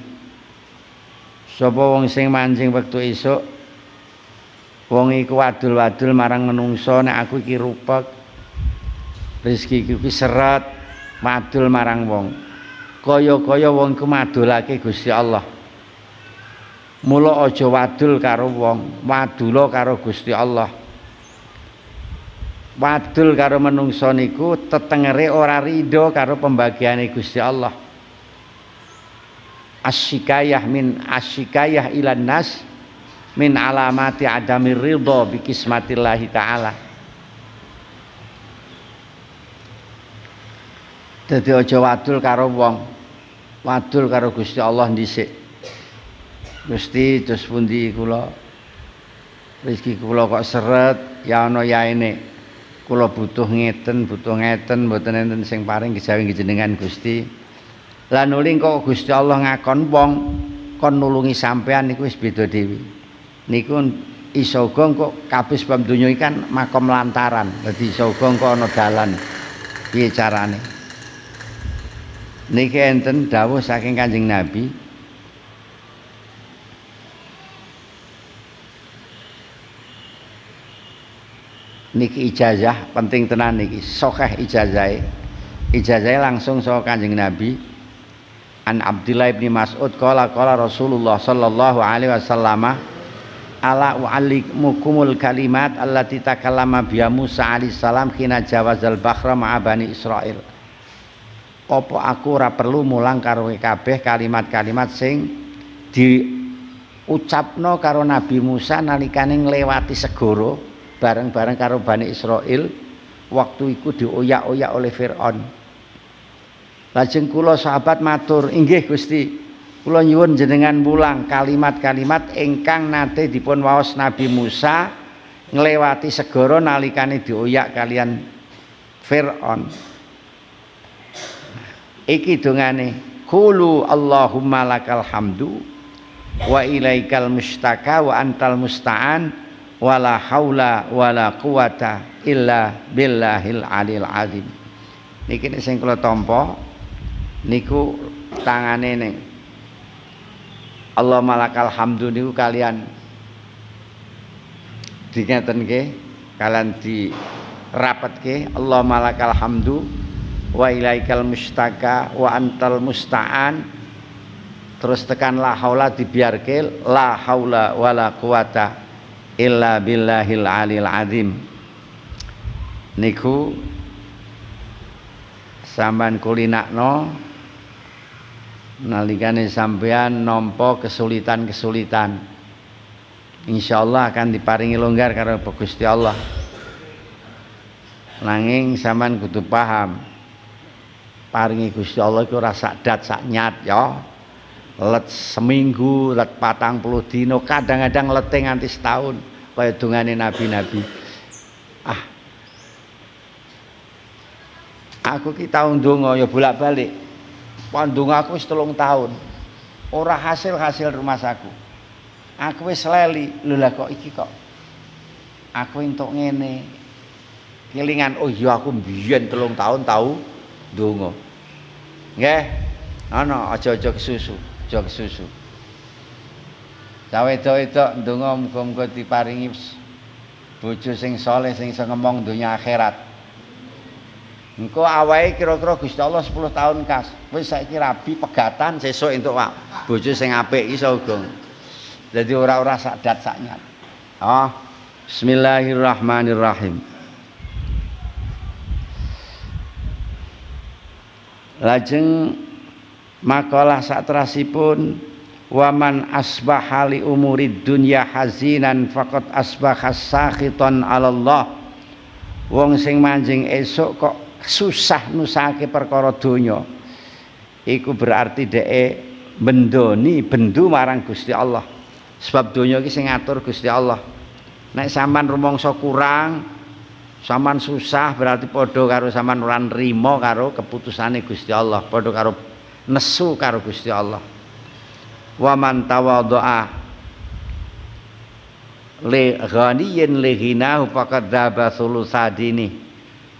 [SPEAKER 1] sapa wong sing manjing wektu esuk wong iku wadul-wadul marang menungso nek aku iki rupek rezeki iki seret madul marang wong kaya-kaya wong iku madulake Gusti Allah mula aja wadul karo wong wadula karo Gusti Allah wadul karo menungso niku tetengere ora rido karo pembagiane Gusti Allah asyikayah min asyikayah ilan nas min alamati adamir ridha bi kismatillahi ta'ala dadi aja wadul karo wong wadul karo Gusti Allah dhisik Gusti dos pundi kula rezeki kula kok seret ya ana yaene kula butuh ngeten mboten enten sing paring kejawi jenengan Gusti lan nuli kok Gusti Allah ngakon wong kon nulungi sampean niku wis beda dhewe niku iso uga kok kabeh sebab donya iki kan makom lantaran dadi iso uga kok ana dalan piye carane niki enten dawuh saking Kanjeng Nabi niki ijazah penting tenan niki sahih ijazahe langsung saka Kanjeng Nabi an Abdullah bin Mas'ud qala Rasulullah sallallahu alaihi wasallam ala u'allimukumul kalimat allati takallama biha Musa alaihi salam khina jawazal bahra ma'a bani Israil apa aku ora perlu mulang karo kabeh kalimat-kalimat sing diucapno karo Nabi Musa nalikane nglewati segara bareng-bareng karo Bani Israil waktu iku dioyak-oyak oleh Firaun lajeng kula sahabat matur inggih Gusti kula nyuwun jenengan mulang kalimat-kalimat ingkang nate dipun waos Nabi Musa nglewati segara nalikane dioyak kalian Firaun. Iki dongane qulu Allahumma lakal hamdu wa ilaikal mustaka wa antal musta'an wala haula wala quwata illa billahil alil azim. Niki sing kula tampa niku tangane ning Allah malakal hamdu niku kalian dingetenke kalian dirapetke Allah malakal hamdu wa ilaikal mustaka wa antal musta'an terus tekan la haula dibiarke la haula wala quwata illa billahil alil azim. Niku sampean kulinakno nalikane sampean nampa kesulitan-kesulitan, insyaallah akan diparingi longgar karo Gusti Allah. Nanging sampean kudu paham, paringi Gusti Allah iku ora sak dat sak nyat ya. Let seminggu, let 40 dino, kadang-kadang lete nganti setahun kaya dungane nabi-nabi. Aku ki tau ndonga ya bolak-balik. Pandonga aku wis 3 tahun. Ora hasil rumah saku. Aku wis leli, lho lah kok iki kok aku entuk ngene. Kelingan, oh iya aku mbiyen 3 tahun tau ndonga. Nggih. Ana aja-aja kesusu, aja kesusu. Wedok-wedok ndonga muga-muga diparingi bojo sing saleh sing iso ngomong donya akhirat. Engko awake kira-kira Gusti Allah 10 tahun kas. Wis saiki rabi pegatan sesuk entuk bojo sing apik iso uga. Dadi ora sak dat sak nyat. Bismillahirrahmanirrahim. Lajeng makalah saterasipun waman asbaha li umurid dunya hazinan faqad asbaha sakhitan 'ala Allah. Wong sing manjing esuk kok susah nusake perkara donya iku berarti dheke bendoni bendu marang Gusti Allah. Sebab donya iki sing ngatur Gusti Allah. Nek sampean rumangsa kurang, sampean susah, berarti padha karo sampean ora nrimo karo keputusane Gusti Allah, padha karo nesu karo Gusti Allah. Wa man tawadhaa li ghaniyin li ghinahu faqad dzaba thulutsadini.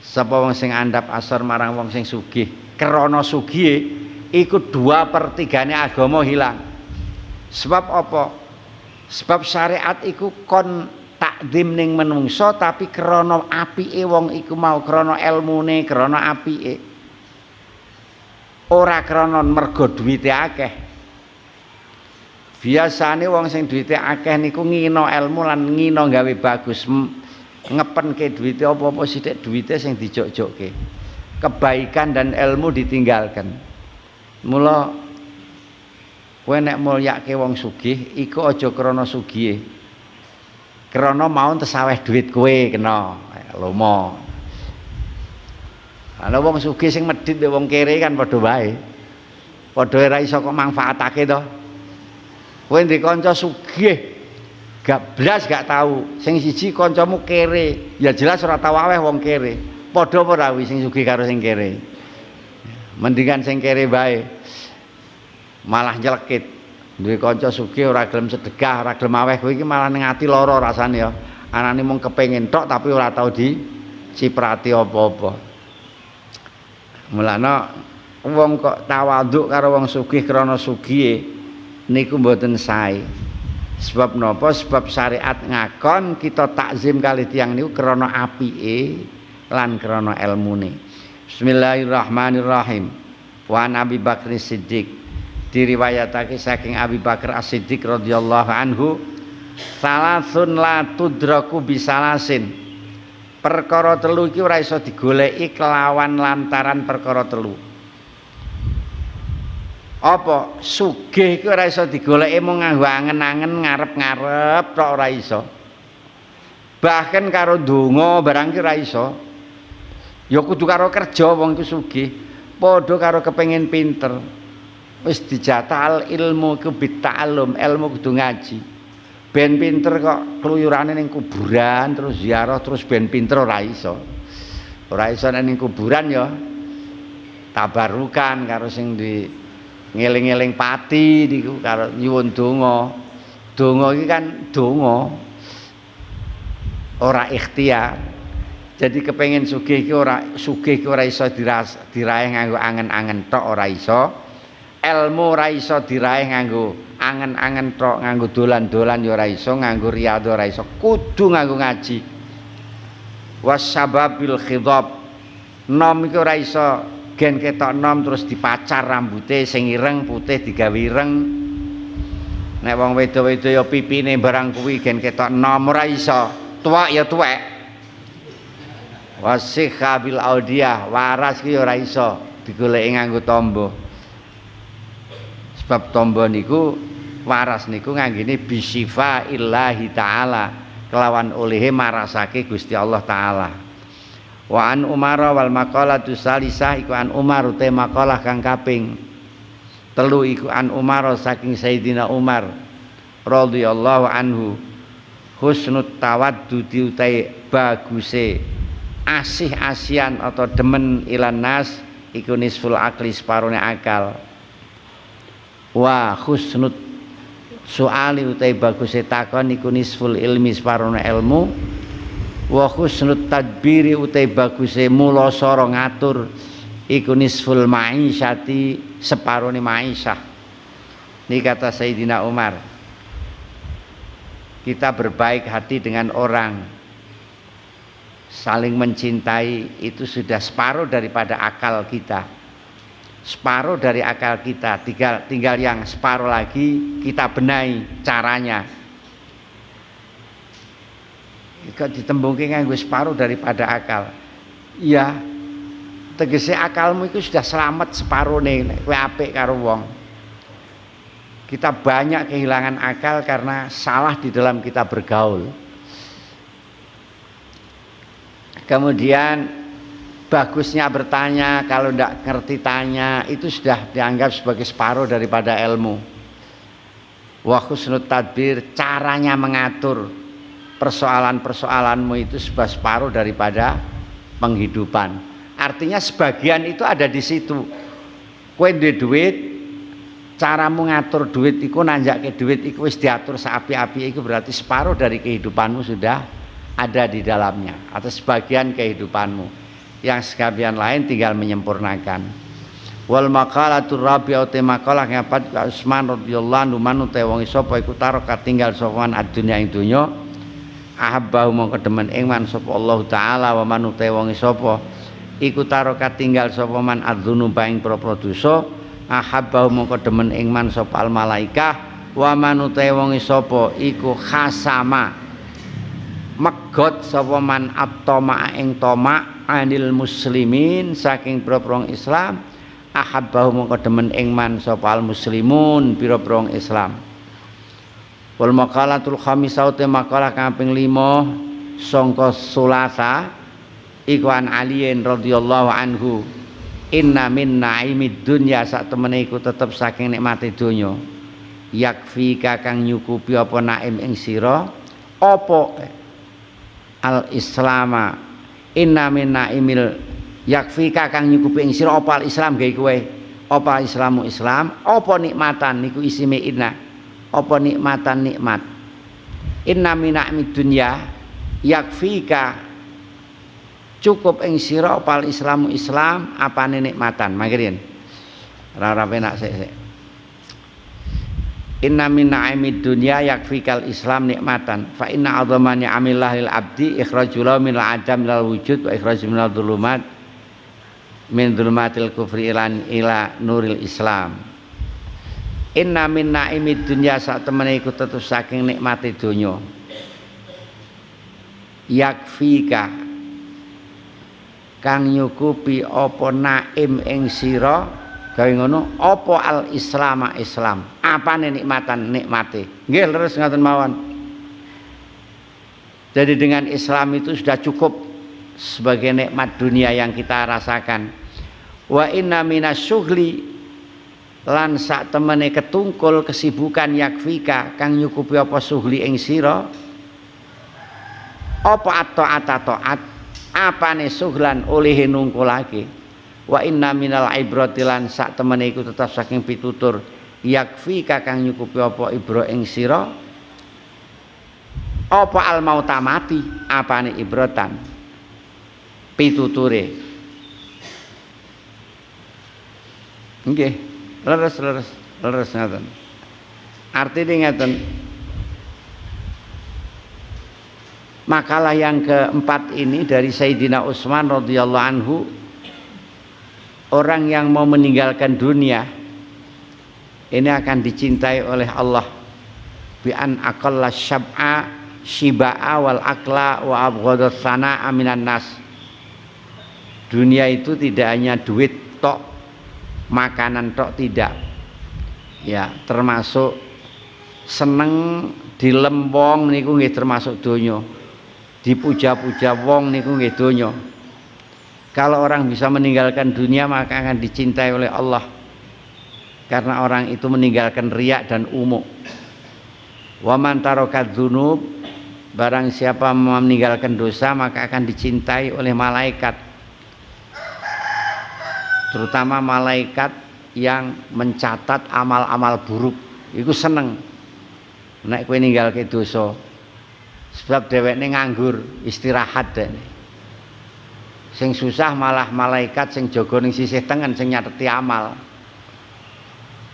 [SPEAKER 1] Sapa wong sing andhap asor marang wong sing sugih, krana sugihe iku 2/3 agama hilang. Sebab apa? Sebab syariat iku kon takdim ning menungso, tapi krana apike wong iku mau, krana elmune, krana apike. Ora krana mergo duwite akeh. Biasane wong sing duwite akeh niku ngina ilmu lan ngina gawe bagus, ngepenke duwite apa-apa sithik duwite sing dijok-jokke. Kebaikan dan ilmu ditinggalkan. Mula kowe nek mulyake wong sugih iku aja krana sugihe. Krana mau tesaweh duit kowe kena lomo. Ana wong sugih sing medhit mbek wong kere kan padha wae. Padha ora iso kok manfaatake to. Kowe ndek kanca sugih gak blas gak tahu, sing siji kancamu kere, ya jelas ora tau aweh wong kere. Padha apa ora wi sing sugih karo sing kere. Mendingan sing kere bae. Malah nyelekit. Duwe kanca sugih ora gelem sedekah, ora gelem aweh, kowe iki malah ning ati lara rasane ya. Anane mung kepengin tok tapi ora tau diciprati apa-apa. Mulane wong kok tawaduk karo wong sugih krana sugihe niku mboten sae. Sebab napa? Sebab syariat ngakon kita takzim kali tiyang niku krana apike lan krana ilmune. Bismillahirrahmanirrahim. Wa Nabi Bakri Siddiq, diriwayatake saking Abi Bakar As-Siddiq radhiyallahu anhu, salasun la tudraku bisalasin. Perkara telu iki ora iso digoleki kelawan lantaran perkara telu. Apa? Sugih iki ora iso digoleki mung nganggo angen-angen ngarep-ngarep tok ora iso. Bahkan karo donga barang ki ora iso. Ya kudu karo kerja wong iku sugih, padha karo kepengin pinter. Wis dijatah ilmu ku bita'allum, ilmu kudu ngaji. Ben pinter kok kluyurane ning kuburan terus ziarah terus ben pinter ora iso. Ora iso ning kuburan ya tabarukan karo sing di ngeling-eling pati niku karo nyuwun donga. Donga iki kan donga. Ora ikhtiar. Jadi kepengen sugih iki ora iso diraih nganggo angen-angen tok ora iso. Ilmu ora iso diraih nganggo angen-angen tok, nganggo dolan-dolan ya ora iso, nganggo riyadhah ora iso, kudu nganggo ngaji. Wasababil khidab. Nom iki ora iso gen ketok nom terus dipacar rambute sing ireng putih digawe ireng. Nek wong wedo-wedo ya pipine barang kuwi gen ketok nom ora iso. Tuwek ya tuwek. Wasikha bil audiyah, waras ki ora iso digoleki nganggo tombo. Sebab tombo niku waras niku nganggene bisifa illahi taala, kelawan olehe marasake Gusti Allah taala. Wa an Umar wal maqalatu salisah iku an Umar te maqalah kang kaping 3 iku an Umar saking Sayyidina Umar radhiyallahu anhu husnut tawaddudi utai baguse asih-asian atau demen ilan nas iku nisful akli separone akal. Wa husnut soali utai baguse takon iku nisful ilmi separone ilmu. Wa husnut tadbiri utai baguse mulasara ngatur iku nisful ma'isyati separone ma'isyah. Ini kata Sayyidina Umar, kita berbaik hati dengan orang, saling mencintai itu sudah separuh daripada akal kita. Separuh dari akal kita, tinggal yang separuh lagi kita benahi caranya. Jika ditembungke nganggo separuh daripada akal, ya tegese akalmu itu sudah selamat separone nek kowe apik karo wong. Kita banyak kehilangan akal karena salah di dalam kita bergaul. Kemudian bagusnya bertanya, kalau tidak ngerti tanya, itu sudah dianggap sebagai separuh daripada ilmu. Wa husnut tadbir, caranya mengatur persoalan-persoalanmu itu separuh daripada penghidupan. Artinya sebagian itu ada di situ. Kowe duwe duit, caramu ngatur duit iku nanjake duit iku wis diatur saapi-api iku berarti separuh dari kehidupanmu sudah ada di dalamnya, atau sebagian kehidupanmu. Yang sebagian lain tinggal menyempurnakan. Wal maqalatur rabi'ah te maqalah ngapat Utsman radhiyallahu anhu manute wong sapa iku taraka tinggal sapa adunya ing donya ahabbahu mongko demen ing man sapa Allah taala wa manute wong sapa iku taraka tinggal sapa man adzunub ing propro dosa ahabbahu mongko demen ing man sapa al malaikah wa manute wong sapa iku khasama megot sapa man attama ing toma anil muslimin saking pira-pira Islam ahabbahu mongko demen ing man sapa al muslimun pira-pira Islam. Wal maqalatul khamisah te maqalah kaping 5 sangka sulasa iku an aliyin radhiyallahu anhu inna min naimid dunya sak temene iku tetep saking nikmate donya yakfi kakang nyukupi apa naim ing sira apa al islama inna min naimil yakfi kakang nyukupi ing sira apa al islam gawe kowe apa islamu islam apa nikmatan niku isime inna apa nikmatan nikmat inna min naimid dunya yakfika cukup ing sira apa al islamu islam apane nikmatan mangkirin ora penak sik inna min na'imid dunya yakfikal islam nikmatan fa inna adzamani amillahil abdi ikhrajul min al-adam ilal wujud wa ikhrajul minal dhulumat min dhulumatil kufri ila nuril islam. Inna min na'imid dunya sak temene iku tetep saking nikmate donya yakfika kang nyukupi apa naim ing sira gawe ngono apa al islama islam apane nikmatan nikmate nggih leres ngoten mawon. Jadi dengan Islam itu sudah cukup sebagai nikmat dunia yang kita rasakan. Wa inna minasyughli lan sak temene ketungkul kesibukan yakfika kang nyukupi apa sughli ing sira apa at-ta'at apane sughlan oleh nungkulake. Wa inna minal ibrati lan sak temene iku tetap saking pitutur yakfi kakang nyukupi apa ibro ing sira apa al mautamati apane ibrotan pituture nggih leres ngaten artine ngaten. Makalah yang keempat ini dari Sayyidina Utsman radhiyallahu anhu orang yang mau meninggalkan dunia ini akan dicintai oleh Allah bi an aqalla syab'a shiba'a wal akla wa abghadus sana'a minan nas. Dunia itu tidak hanya duit tok, makanan tok, tidak. Ya, termasuk seneng dilempong niku nggih termasuk donya. Dipuja-puja wong niku nggih donya. Kalau orang bisa meninggalkan dunia maka akan dicintai oleh Allah. Karena orang itu meninggalkan riya dan umuk. Wa man tarokat dzunub, barang siapa meninggalkan dosa maka akan dicintai oleh malaikat. Terutama malaikat yang mencatat amal-amal buruk. Iku seneng nek kowe ninggalke dosa. Sebab dhewekne nganggur, istirahat dene. Sing susah malah malaikat sing jaga ning sisih tengen sing nyateti amal.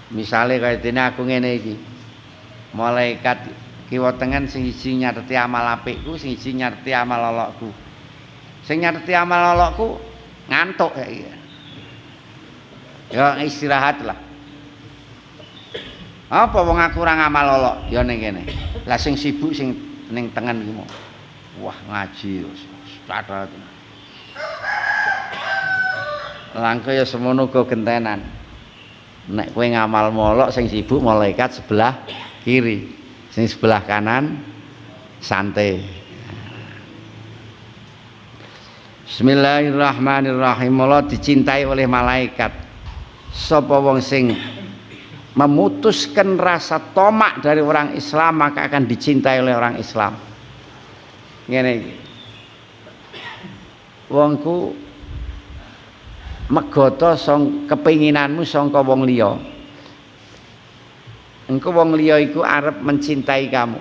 [SPEAKER 1] Misale kaya dene aku ngene iki. Malaikat kiwa tengen sing siji nyateti amal apikku, sing siji nyateti amal lolokku. Sing nyateti amal lolokku ngantuk ya. Ya istirahat lah. Apa wong aku ora ngamal lolok ya ning kene. Lah sing sibuk sing ning tengen iki mau. Wah ngaji terus. Catat. Langke ya semono go gentenan. Nek kowe ngamal molok sing sibuk malaikat sebelah kiri, sing sebelah kanan santai. Bismillahirrahmanirrahim. Allah dicintai oleh malaikat. Sapa wong sing memutuskan rasa tomak dari orang Islam maka akan dicintai oleh orang Islam. Ngene iki. Wongku megoto kepinginanmu sangka wong liya. Engko wong liya iku arep mencintai kamu.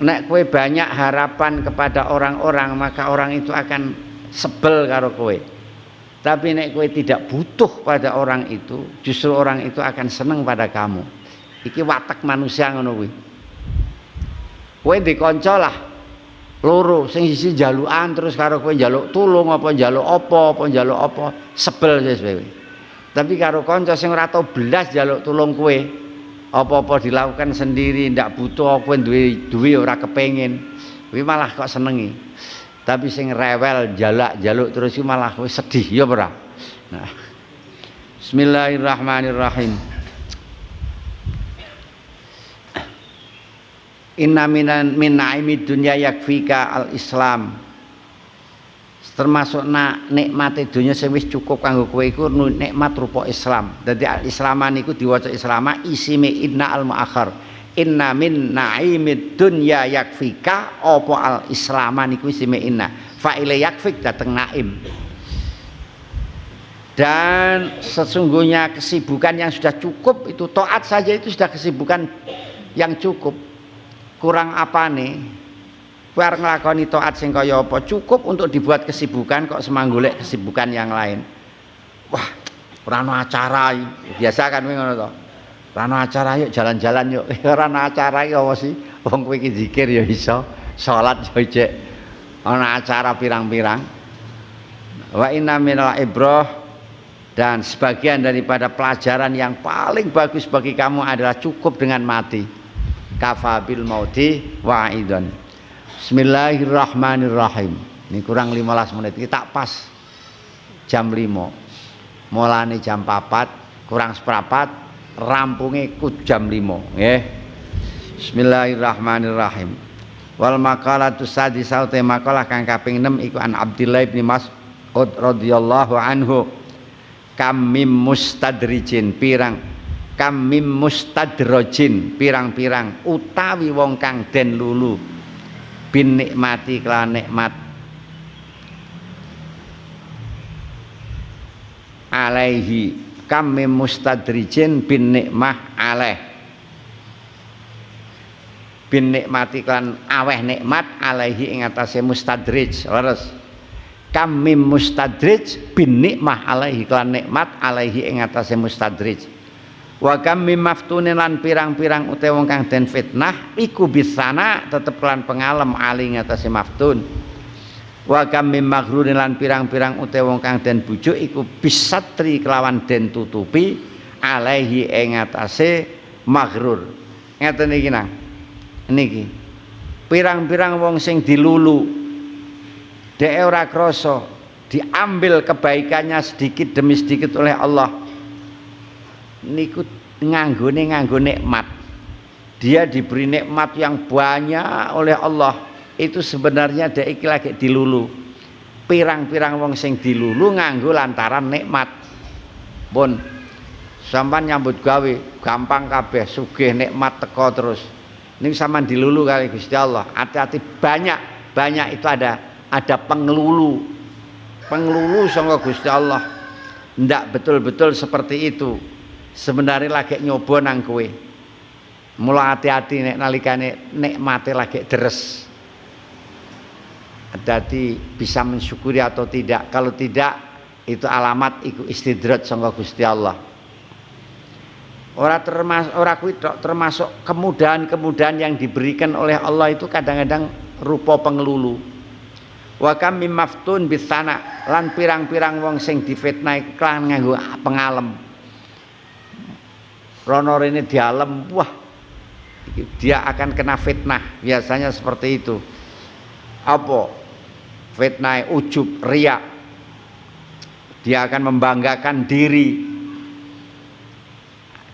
[SPEAKER 1] Nek kowe banyak harapan kepada orang-orang maka orang itu akan sebel karo kowe. Tapi nek kowe tidak butuh pada orang itu, justru orang itu akan seneng pada kamu. Iki watak manusia ngono kuwi. Kowe ndek kanca lah loro, sing siji jalukan terus karo kowe njaluk tulung apa njaluk apa njaluk apa, sebel wis kowe. Tapi karo kanca sing ora tau blas njaluk tulung kowe, apa-apa dilakukan sendiri, ndak butuh, kowe duwe ora kepengin. Kuwi malah kok senengi. Tapi sing rewel jaluk terus iki malah kowe sedih ya ora. Nah. Bismillahirrahmanirrahim. Inna min naimid dunya yakfika al-Islam. Termasuk nikmate dunya sing wis cukup kanggo kowe iku nikmat rupa Islam. Dadi al-Islaman iku diwaca Islama isime inna al-muakhar. Inna min naimid dunya yakfika apa al-Islaman iku isime inna. Fa'ile yakfik dateng naim. Dan sesungguhnya kesibukan yang sudah cukup itu taat saja itu sudah kesibukan yang cukup. Kurang apa nih? Kowe arep nglakoni taat sing kaya apa? Cukup untuk dibuat kesibukan kok semanggolek kesibukan yang lain. Wah, ora ono acara. Biasa kan kowe ngono to. Ora ono acara yuk jalan-jalan yuk. Ora ono acara iki apa sih? Wong kowe iki zikir ya iso, salat yo cek. Ono acara pirang-pirang. Wa inna minal ibrah, dan sebagian daripada pelajaran yang paling bagus bagi kamu adalah cukup dengan mati. Kafabil mauti wa'idun. Bismillahirrahmanirrahim. Ini kurang 15 menit. Kita pas jam 5. Mulane jam 4, kurang seperempat, rampunge ku jam 5, nggih. Bismillahirrahmanirrahim. Wal maqalatu sadisah te maqalah kang kaping 6 iku an Abdullah bin Mas'ud radhiyallahu anhu. Kam mim mustadrijin kam mim mustadrojin pirang-pirang utawi wong kang den lulu bin nikmati kelan nikmat alaihi kam mim mustadrijin bin nikmah alaih bin nikmati kelan aweh nikmat alaihi ing atase mustadrij leres kam mim mustadrij bin nikmah alaihi kelan nikmat alaihi ing atase mustadrij. Wa kam mim maftunin lan pirang-pirang utawa wong kang den fitnah iku bisana tetep kelan pengalem ali ngatasi maftun. Wa kam mim maghrurin lan pirang-pirang ute wong kang den bujuk iku bisatri kelawan den tutupi alaihi ing atase maghrur. Ngeten iki nang. Niki. Pirang-pirang wong sing dilulu dhek ora krasa diambil kebaikannya sedikit demi sedikit oleh Allah. Niku nganggo nikmat. Dia diberi nikmat yang banyak oleh Allah. Itu sebenarnya dhek iki lagi dilulu. Pirang-pirang wong sing dilulu nganggo lantaran nikmat. Pun sampean nyambut gawe gampang kabeh, sugih nikmat teko terus. Ning sampean dilulu kali Gusti Allah. Hati-hati banyak itu ada pengelulu. Pengelulu sangka Gusti Allah. Ndak betul-betul seperti itu. Sebenarnya lagi nyoba nang kowe. Mula hati-hati nek nalikane nikmate lagi deres. Jadi bisa mensyukuri atau tidak. Kalau tidak itu alamat iku istidrat sangka Gusti Allah. Ora kuwi termasuk kemudahan-kemudahan yang diberikan oleh Allah itu kadang-kadang rupa pengelulu. Wa kam mim maftun bisana lan pirang-pirang wong sing difitnah iklan nganggo pengalem. Rono rene dialem, wah dia akan kena fitnah. Biasanya seperti itu. Apa? Fitnah ujub, riya. Dia akan membanggakan diri.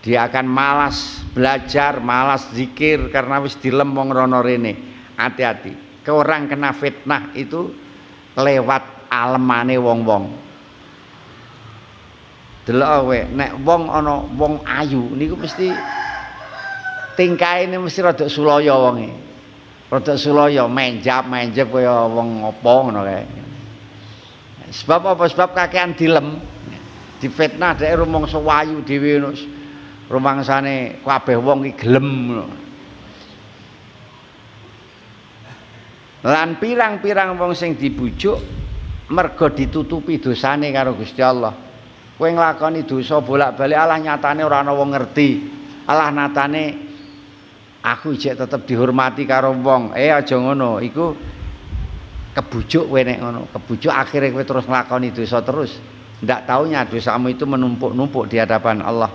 [SPEAKER 1] Dia akan malas belajar, malas zikir karena wis dilem wong rono rene. Hati-hati. Ke orang kena fitnah itu lewat alemane wong-wong. Delok kowe, nek wong ana wong ayu niku mesti tingkahe mesti rada sulaya wonge. Rada sulaya menjap kaya wong apa ngono kae. Sebab apa? Sebab kakean dilem. Difitnah dhek rumangsa wayu dhewe rumangsane kabeh wong iki gelem. Lan pirang-pirang wong sing dibujuk mergo ditutupi dosane karo Gusti Allah. Kowe nglakoni dosa bolak-balik alah nyatane ora ana wong ngerti. Alah nyatane aku ijek tetep dihormati karo wong. Aja ngono, iku kebujuk kowe nek ngono. Kebujuk akhirnya kowe terus nglakoni dosa terus. Ndak taunya dosamu itu menumpuk-numpuk di hadapan Allah.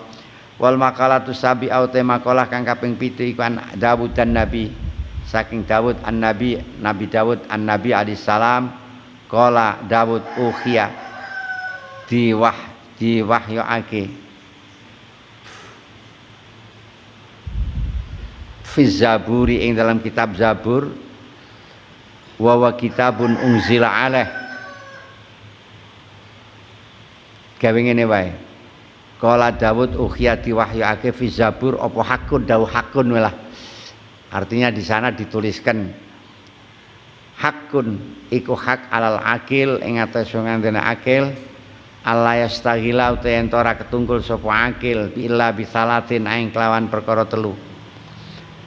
[SPEAKER 1] Wal maqalatu sabi'au te maqalah kang kaping 7 iku Daud dan Nabi. Saking Daud Nabi Daud Nabi alaihi salam qala Daud ukhiya diwahyuake fi zaburi ing dalam kitab Zabur wa kitabun unzila alaih gawe ngene wae qala Daud ukhiya diwahyuake fi Zabur apa hakun dawuh hakun walah. Artinya di sana dituliskan hakun iku hak alal akil ing atase ngandene akil alla yastaghila utawa ora ketungkul sapa akil illa bisalatin aing kelawan perkara telu.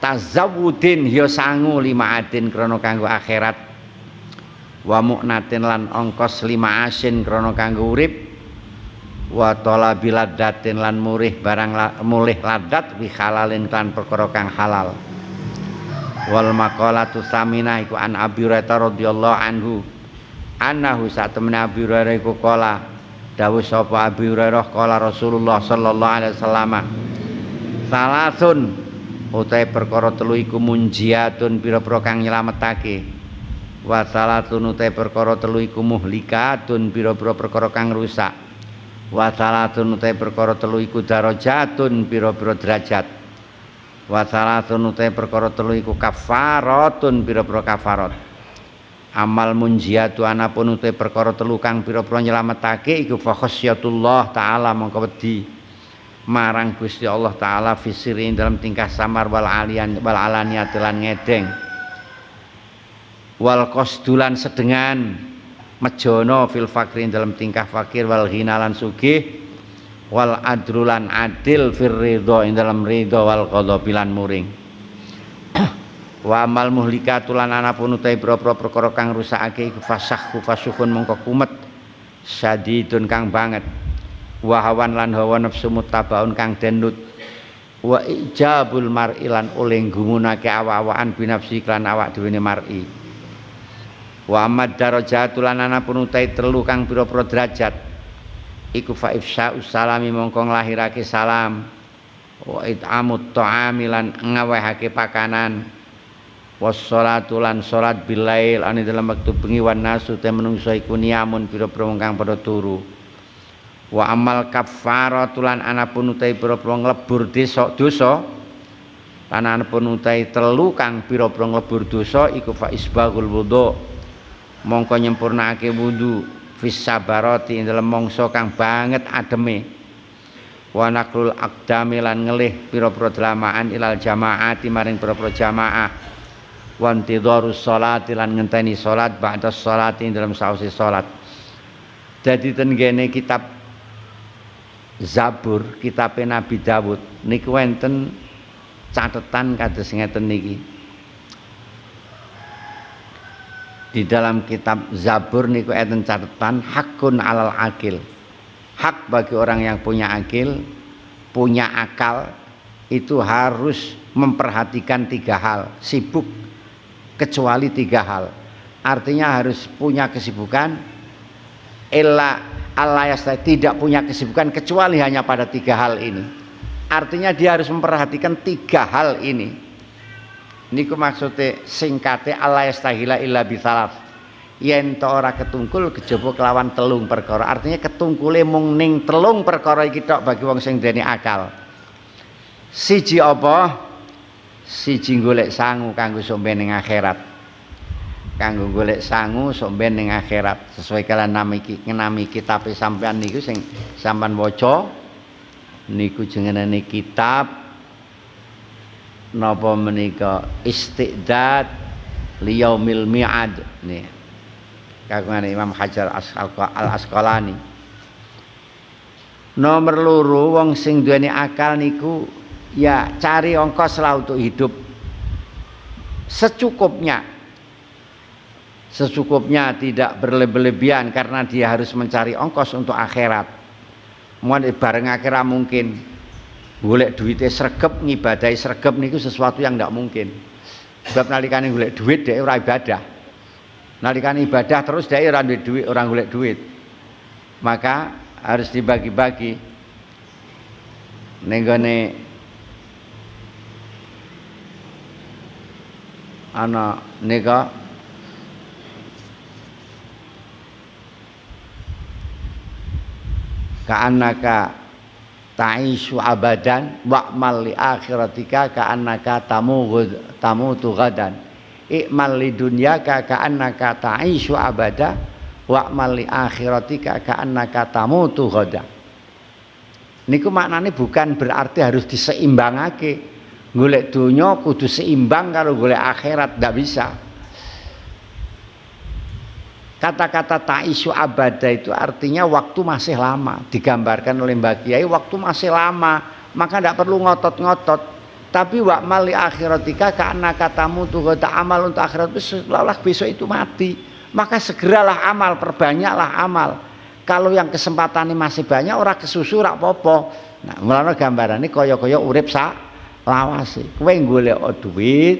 [SPEAKER 1] Tazawudin ya sangu lima adin krana kanggo akhirat. Wa mu'natin lan ongkos lima asin krana kanggo urip. Wa talabil ladatin lan mulih ladat bi halalin kan perkara kang halal. Wal maqalatu saminah iku an Abi Hurairah radhiyallahu anhu annahu satamna Abi Hurairah iku qala dawuh sapa Abi Hurairah qala Rasulullah sallallahu alaihi wasallam salasun utahe perkara telu iku munjiatun pira-pira kang nyelametake wa salatun utahe perkara telu iku muhlikatun pira-pira perkara kang rusak wa salatun utahe perkara telu iku darajatun pira-pira derajat wa salatun utahe perkara telu iku kafaratun pira-pira kafarat. Amal munjiatu anapun utahe perkara telu kang pira-pira nyelametake iku fa khasyatullah taala mongko wedi marang Gusti Allah taala fisiri dalam tingkah samar wal alaniyat lan ngedeng wal qasdulan sedengan mejono fil fakrin dalam tingkah fakir wal ghinalan sugih wal adrulan adil fir ridho ing dalam ridho wal qadhabilan muring wa amal muhlikatulan anapun utahe boro-boro perkara kang rusakake iku fasuhun mongko kumet syadidun kang banget wa hawan lan hawa nafsu mutabaun kang denut wa ijabul mar'i lan oleh gumunake awak-awakan binafsi lan awak dhewe mar'i Wa amad darajatu lan ana pun utai telu kang pira-pira derajat iku fa ifsya'us salami mongko nglahirake salam wa it'amut ta'ami lan ngawehake pakanan wassalatu lan salat bilail ane dalam wektu bengi wan nasu te menungso iku niamun pira-pira kang padha turu wa amal kafaratu lan ana pun utai pira-pira nglebur dosa lan ana pun utai telu kang pira-pira nglebur dosa iku fa isbaghul wudu mongko nyempurnake wudu fis sabarati ing dalem mangsa kang banget ademe wa naqlul aqdami lan ngelih pira-pira delamaan ilal jamaati maring pira-pira jamaah wa intidharus sholati lan ngenteni salat ba'da sholati ing dalem sause salat. Dadi ten kene kitab Zabur kitab Nabi Daud niku wonten catetan kados ngeten niki. Di dalam kitab Zabur niku enten catatan hakun alal akil. Hak bagi orang yang punya akil, punya akal itu harus memperhatikan 3 hal, sibuk kecuali 3 hal. Artinya harus punya kesibukan tidak punya kesibukan kecuali hanya pada 3 hal ini. Artinya dia harus memperhatikan 3 hal ini. Niku maksudnya singkate Allah yastahila illa bisalas. Yen to ora ketungkul kejaba kelawan 3 perkara. Artinya ketungkule mung ning 3 perkara iki tok bagi wong sing duweni akal. Siji apa? Siji golek sangu kanggo somben ning akhirat. Kanggo golek sangu somben ning akhirat. Sesuai kalian nami kitab sampean niku sing sampean waca niku jenenge kitab napa menika Istiqdad liyaumil mi'ad nih kagungan Imam Hajar al-Asqalani. Nomor 2 wong sing duweni akal niku ya cari ongkos lah untuk hidup secukupnya tidak berlebihan karena dia harus mencari ongkos untuk akhirat. Mun bareng akhirat mungkin golek duitnya sregep ngibadahi sregep niku sesuatu yang tidak mungkin. Sebab nalikane golek duit dhek ora ibadah. Nalikane ibadah terus dhek ora duwe duit, ora golek duit. Maka harus dibagi-bagi. Ning gone ana nika ka'annaka ta'ishu abadan wa'mal li akhiratika ka'annaka tamutu ghadan i'mal li dunyaka ka'annaka ta'ishu abada wa'mal li akhiratika ka'annaka tamutu ghadan. Niku maknane bukan berarti harus diseimbangake. Golek donya kudu seimbang karo golek akhirat, ndak bisa. Kata-kata ta'isu abada itu artinya waktu masih lama. Digambarkan oleh Mbak Kiai waktu masih lama, maka tidak perlu ngotot-ngotot. Tapi wa'mal li akhiratika karena katamu tuh kata amal untuk akhirat seolah besok itu mati. Maka segeralah amal, perbanyaklah amal. Kalau yang kesempatannya masih banyak orang kesusu rak popo. Nah, mulane gambarannya kaya-kaya urip sak lawase. Kowe golek duit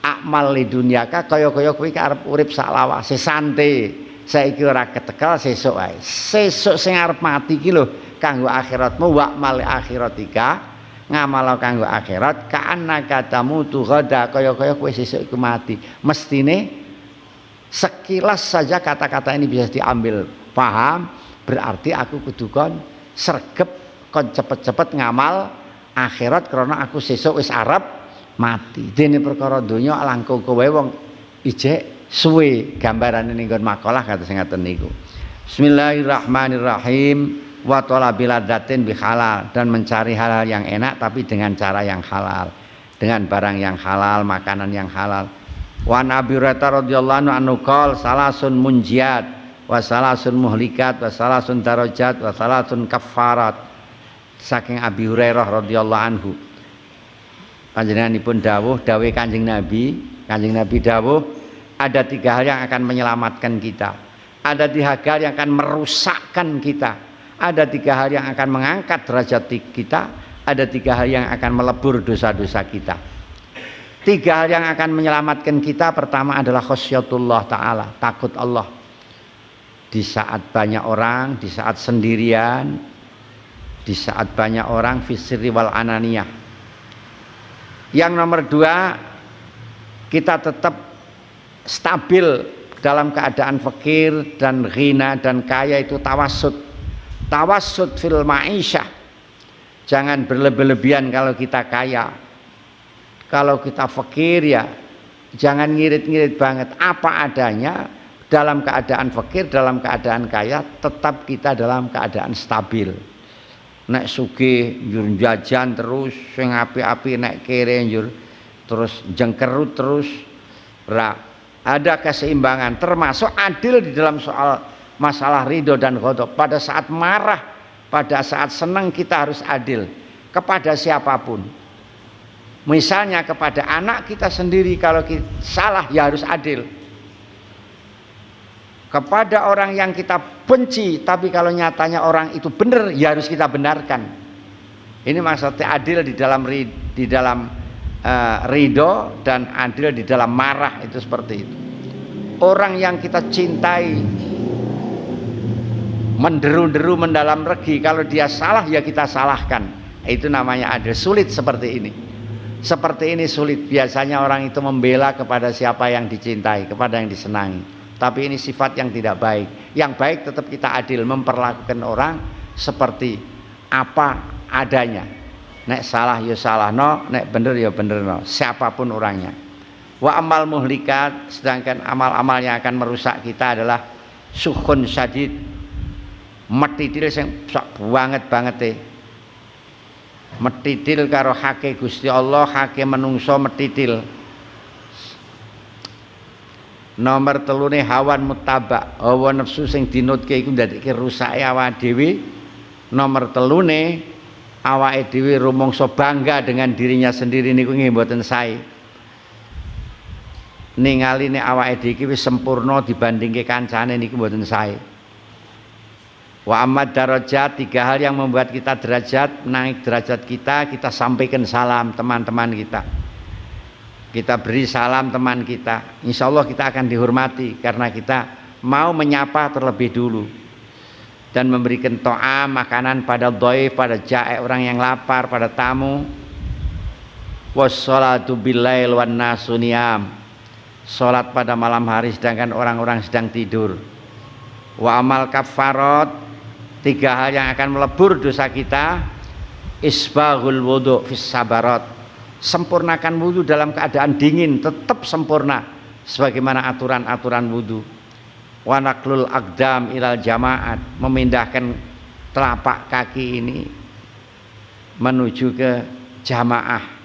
[SPEAKER 1] akmal li dunyaka kaya-kaya kuwi arep urip sak lawase santai. Saiki ora ketekel sesuk ae. Sesuk sing arep mati iki lho kanggo akhiratmu wa mal akhiratika ngamal kanggo akhirat ka'annaka tamutu ghada kaya-kaya kowe sesuk iku mati. Mestine sekilas saja kata-kata ini bisa diambil paham berarti aku kudu kon sregep kon cepet-cepet ngamal akhirat karena aku sesuk wis arep mati. Dene perkara donya langkung kowe wong ijek suwe gambarane ning nggon makalah kata sing ngaten niku. Bismillahirrahmanirrahim wa talabil ladatin bi halal dan mencari hal-hal yang enak tapi dengan cara yang halal, dengan barang yang halal, makanan yang halal. Wa Nabi radhiyallahu anhu qol salasun munjiat wa salasun muhlikat wa salasun darajat wa salasun kaffarat. Saking Abi Hurairah radhiyallahu anhu panjenenganipun dawuh Kanjeng Nabi dawuh ada 3 hal yang akan menyelamatkan kita, ada 3 hal yang akan merusakkan kita, ada 3 hal yang akan mengangkat derajat kita, ada 3 hal yang akan melebur dosa-dosa kita. Tiga hal yang akan menyelamatkan kita, pertama adalah khasyatullah ta'ala, takut Allah. Di saat banyak orang, di saat sendirian, di saat banyak orang, fisri wal ananiyah. Yang nomor dua, kita tetap stabil dalam keadaan fakir dan ghina dan kaya, itu tawassut. Tawassut fil ma'isyah. Jangan berlebih-lebihan kalau kita kaya. Kalau kita fakir ya jangan ngirit-ngirit banget, apa adanya. Dalam keadaan fakir, dalam keadaan kaya, tetap kita dalam keadaan stabil. Nek sugih njur jajan terus, sing api-api nek kere njur terus jengkerut terus. Ada keseimbangan, termasuk adil di dalam soal masalah ridho dan ghadab. Pada saat marah, pada saat senang, kita harus adil kepada siapapun. Misalnya kepada anak kita sendiri, kalau kita salah ya harus adil. Kepada orang yang kita benci, tapi kalau nyatanya orang itu benar, ya harus kita benarkan. Ini maksudnya adil di dalam ridho dan adil di dalam marah, itu seperti itu. Orang yang kita cintai menderu-deru mendalam regi, kalau dia salah ya kita salahkan. Itu namanya adil. Sulit seperti ini. Seperti ini sulit. Biasanya orang itu membela kepada siapa yang dicintai, kepada yang disenangi. Tapi ini sifat yang tidak baik. Yang baik tetap kita adil, memperlakukan orang seperti apa adanya. Nek salah ya salah no, nek bener ya bener no, siapapun orangnya. Wa amal muhlikat, sedangkan amal-amal yang akan merusak kita adalah sukhun syadid, metidil sing banget metidil karo hake Gusti Allah, hake menungso metidil. Nomor telune hawan muttaba, hawa nafsu sing dinutke iku ndadekke rusake awake dhewe. Nomor telune awake dhewe rumangsa bangga dengan dirinya sendiri niku nggih mboten sae. Ningali nek awake dhewe iki wis sempurna dibandingke kancane niku mboten sae. Wa amad darajat, tiga hal yang membuat kita derajat, naik derajat kita sampaikan salam teman-teman kita. Kita beri salam teman kita. Insya Allah kita akan dihormati karena kita mau menyapa terlebih dulu dan memberikan to'am, makanan pada dhaif, pada ja'i, orang yang lapar, pada tamu. Wassalatu billail wan nasu niyam, salat pada malam hari sedangkan orang-orang sedang tidur. Wa amal kafarat, tiga hal yang akan melebur dosa kita. Isbaghul wudu fis sabarat, sempurnakan wudu dalam keadaan dingin, tetap sempurna sebagaimana aturan-aturan wudu. Wa naqlul aqdam ilal jamaat, memindahkan telapak kaki ini menuju ke jamaah.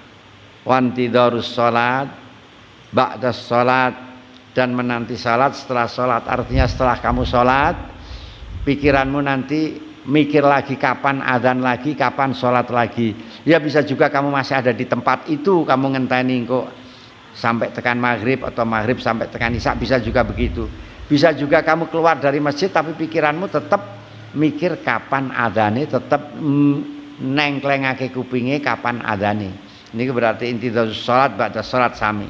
[SPEAKER 1] Wantidarus salat ba'das salat, dan menanti salat setelah salat. Artinya setelah kamu salat, pikiranmu nanti mikir lagi kapan adzan lagi, kapan sholat lagi. Ya bisa juga kamu masih ada di tempat itu, kamu ngenteni kok sampai tekan maghrib atau maghrib sampai tekan isya, bisa juga begitu. Bisa juga kamu keluar dari masjid tapi pikiranmu tetap mikir kapan adzane, tetap nengklengake kupinge kapan adzane. Ini berarti inti dari sholat ba'da sholat sami.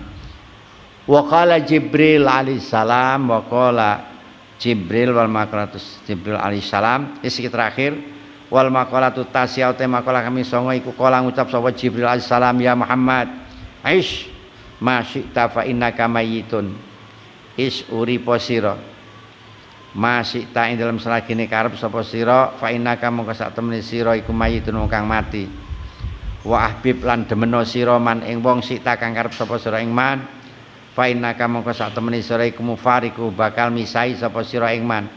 [SPEAKER 1] Wa qala Jibril alaihissalam, wa qala Jibril wal maqalatus Jibril alaihissalam. Isi terakhir, wal maqalatu tasya te maqalah kami songo iku kala ngucap sapa Jibril alaihissalam, ya Muhammad aish ma syi'ta fa innaka mayyitun. Is uripo sira ma syi'ta ing dalem selagine karep sapa sira, fa innaka mongko sak temene sira iku mayyitun wong kang mati. Wa ahbib lan demeno sira man ing wong syi'ta kang karep sapa sira ing man, fa innaka mongko sak temene sira iku mufariku bakal misai sapa sira ing man.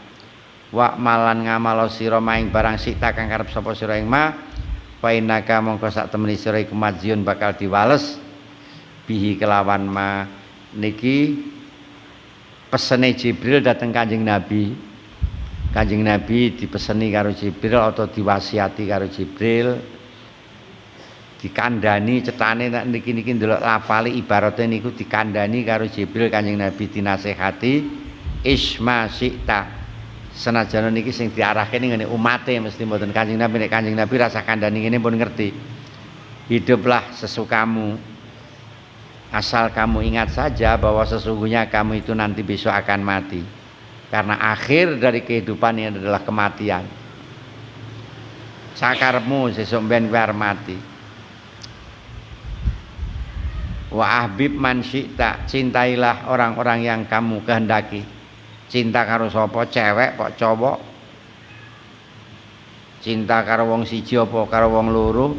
[SPEAKER 1] Wa malan ngamalo sira maing barang sita kang karep sapa sira ing ma, fa innaka mongko sak temene sira iku majyun bakal diwales bihi kelawan ma. Niki pesene Jibril dateng Kanjeng Nabi. Kanjeng Nabi dipeseni karo Jibril atau diwasiati karo Jibril, dikandani cetane niki ndelok lafale ibarate niku dikandani karo Jibril. Kanjeng Nabi dinasehati isma syi'ta, senajan niki sing diarahke ning ngene umate mesti mboten Kanjeng Nabi. Nek Kanjeng Nabi rasa kandani ngene pun ngerti. Hiduplah sesukamu, Asal kamu ingat saja bahwa sesungguhnya kamu itu nanti besok akan mati. Karena akhir dari kehidupan ini adalah kematian. Sakarmu sesuk ben kowe mati. Wa ahbib man syi'ta, cintailah orang-orang yang kamu kehendaki. Cinta karo sapa, cewek kok cowok? Cinta karo wong siji apa karo wong loro?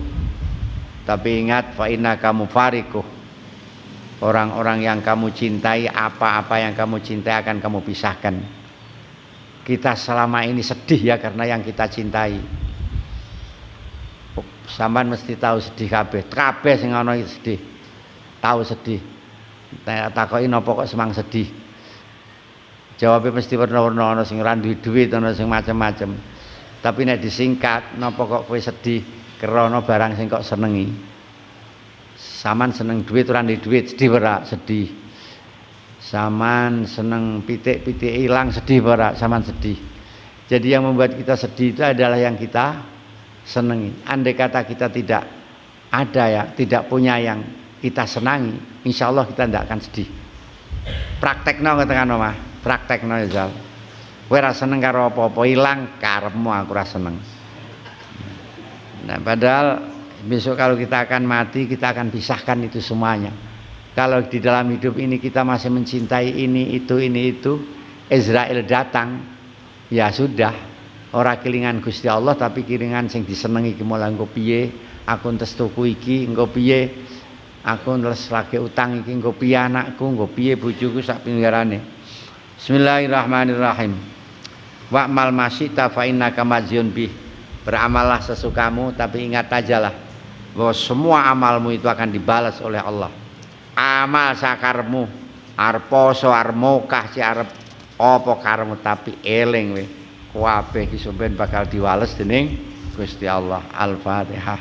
[SPEAKER 1] Tapi ingat fa inna kamu farikuh. Orang-orang yang kamu cintai, apa-apa yang kamu cintai akan kamu pisahkan. Kita selama ini sedih ya karena yang kita cintai. Sampeyan mesti tahu sedih kabeh sing ana iki sedih. Tahu sedih. Takoki napa kok semang sedih? Jawabnya mesti warna-warna, ana sing ora duwe duit, ana sing macam-macam. Tapi nek disingkat, napa kok kowe sedih? Krana barang sing kok senengi. Saman seneng duit ora ndek duit sedih ora? Sedih. Saman seneng pitik-pitik hilang sedih ora? Saman sedih. Jadi yang membuat kita sedih itu adalah yang kita senengi. Andai kata kita tidak ada ya, tidak punya yang kita senangi, insya Allah kita tidak akan sedih. Praktekno katakan omah, praktekno ya Zal. Kowe ora seneng karo apa-apa hilang, karepmu aku ora seneng. Nah, padahal besok kalau kita akan mati, kita akan pisahkan itu semuanya. Kalau di dalam hidup ini kita masih mencintai ini itu, Israel datang, ya sudah. Ora kelingan Gusti Allah, tapi kiringan sing disenengi ki mulah engko piye, aku entes tuku iki engko piye, aku les lagi utang iki engko piye anakku, engko piye bojoku sak pinggarane. Bismillahirrahmanirrahim. Wa'mal masyita fa innaka majzun bih. Beramallah sesukamu, tapi ingat ajalah bahwa semua amalmu itu akan dibalas oleh Allah. Amal sakarmu, arep poso, arep mokah, si arep apa karemu, tapi eling we. Kabeh iki sampeyan bakal diwales dening Gusti Allah. Al-Fatihah.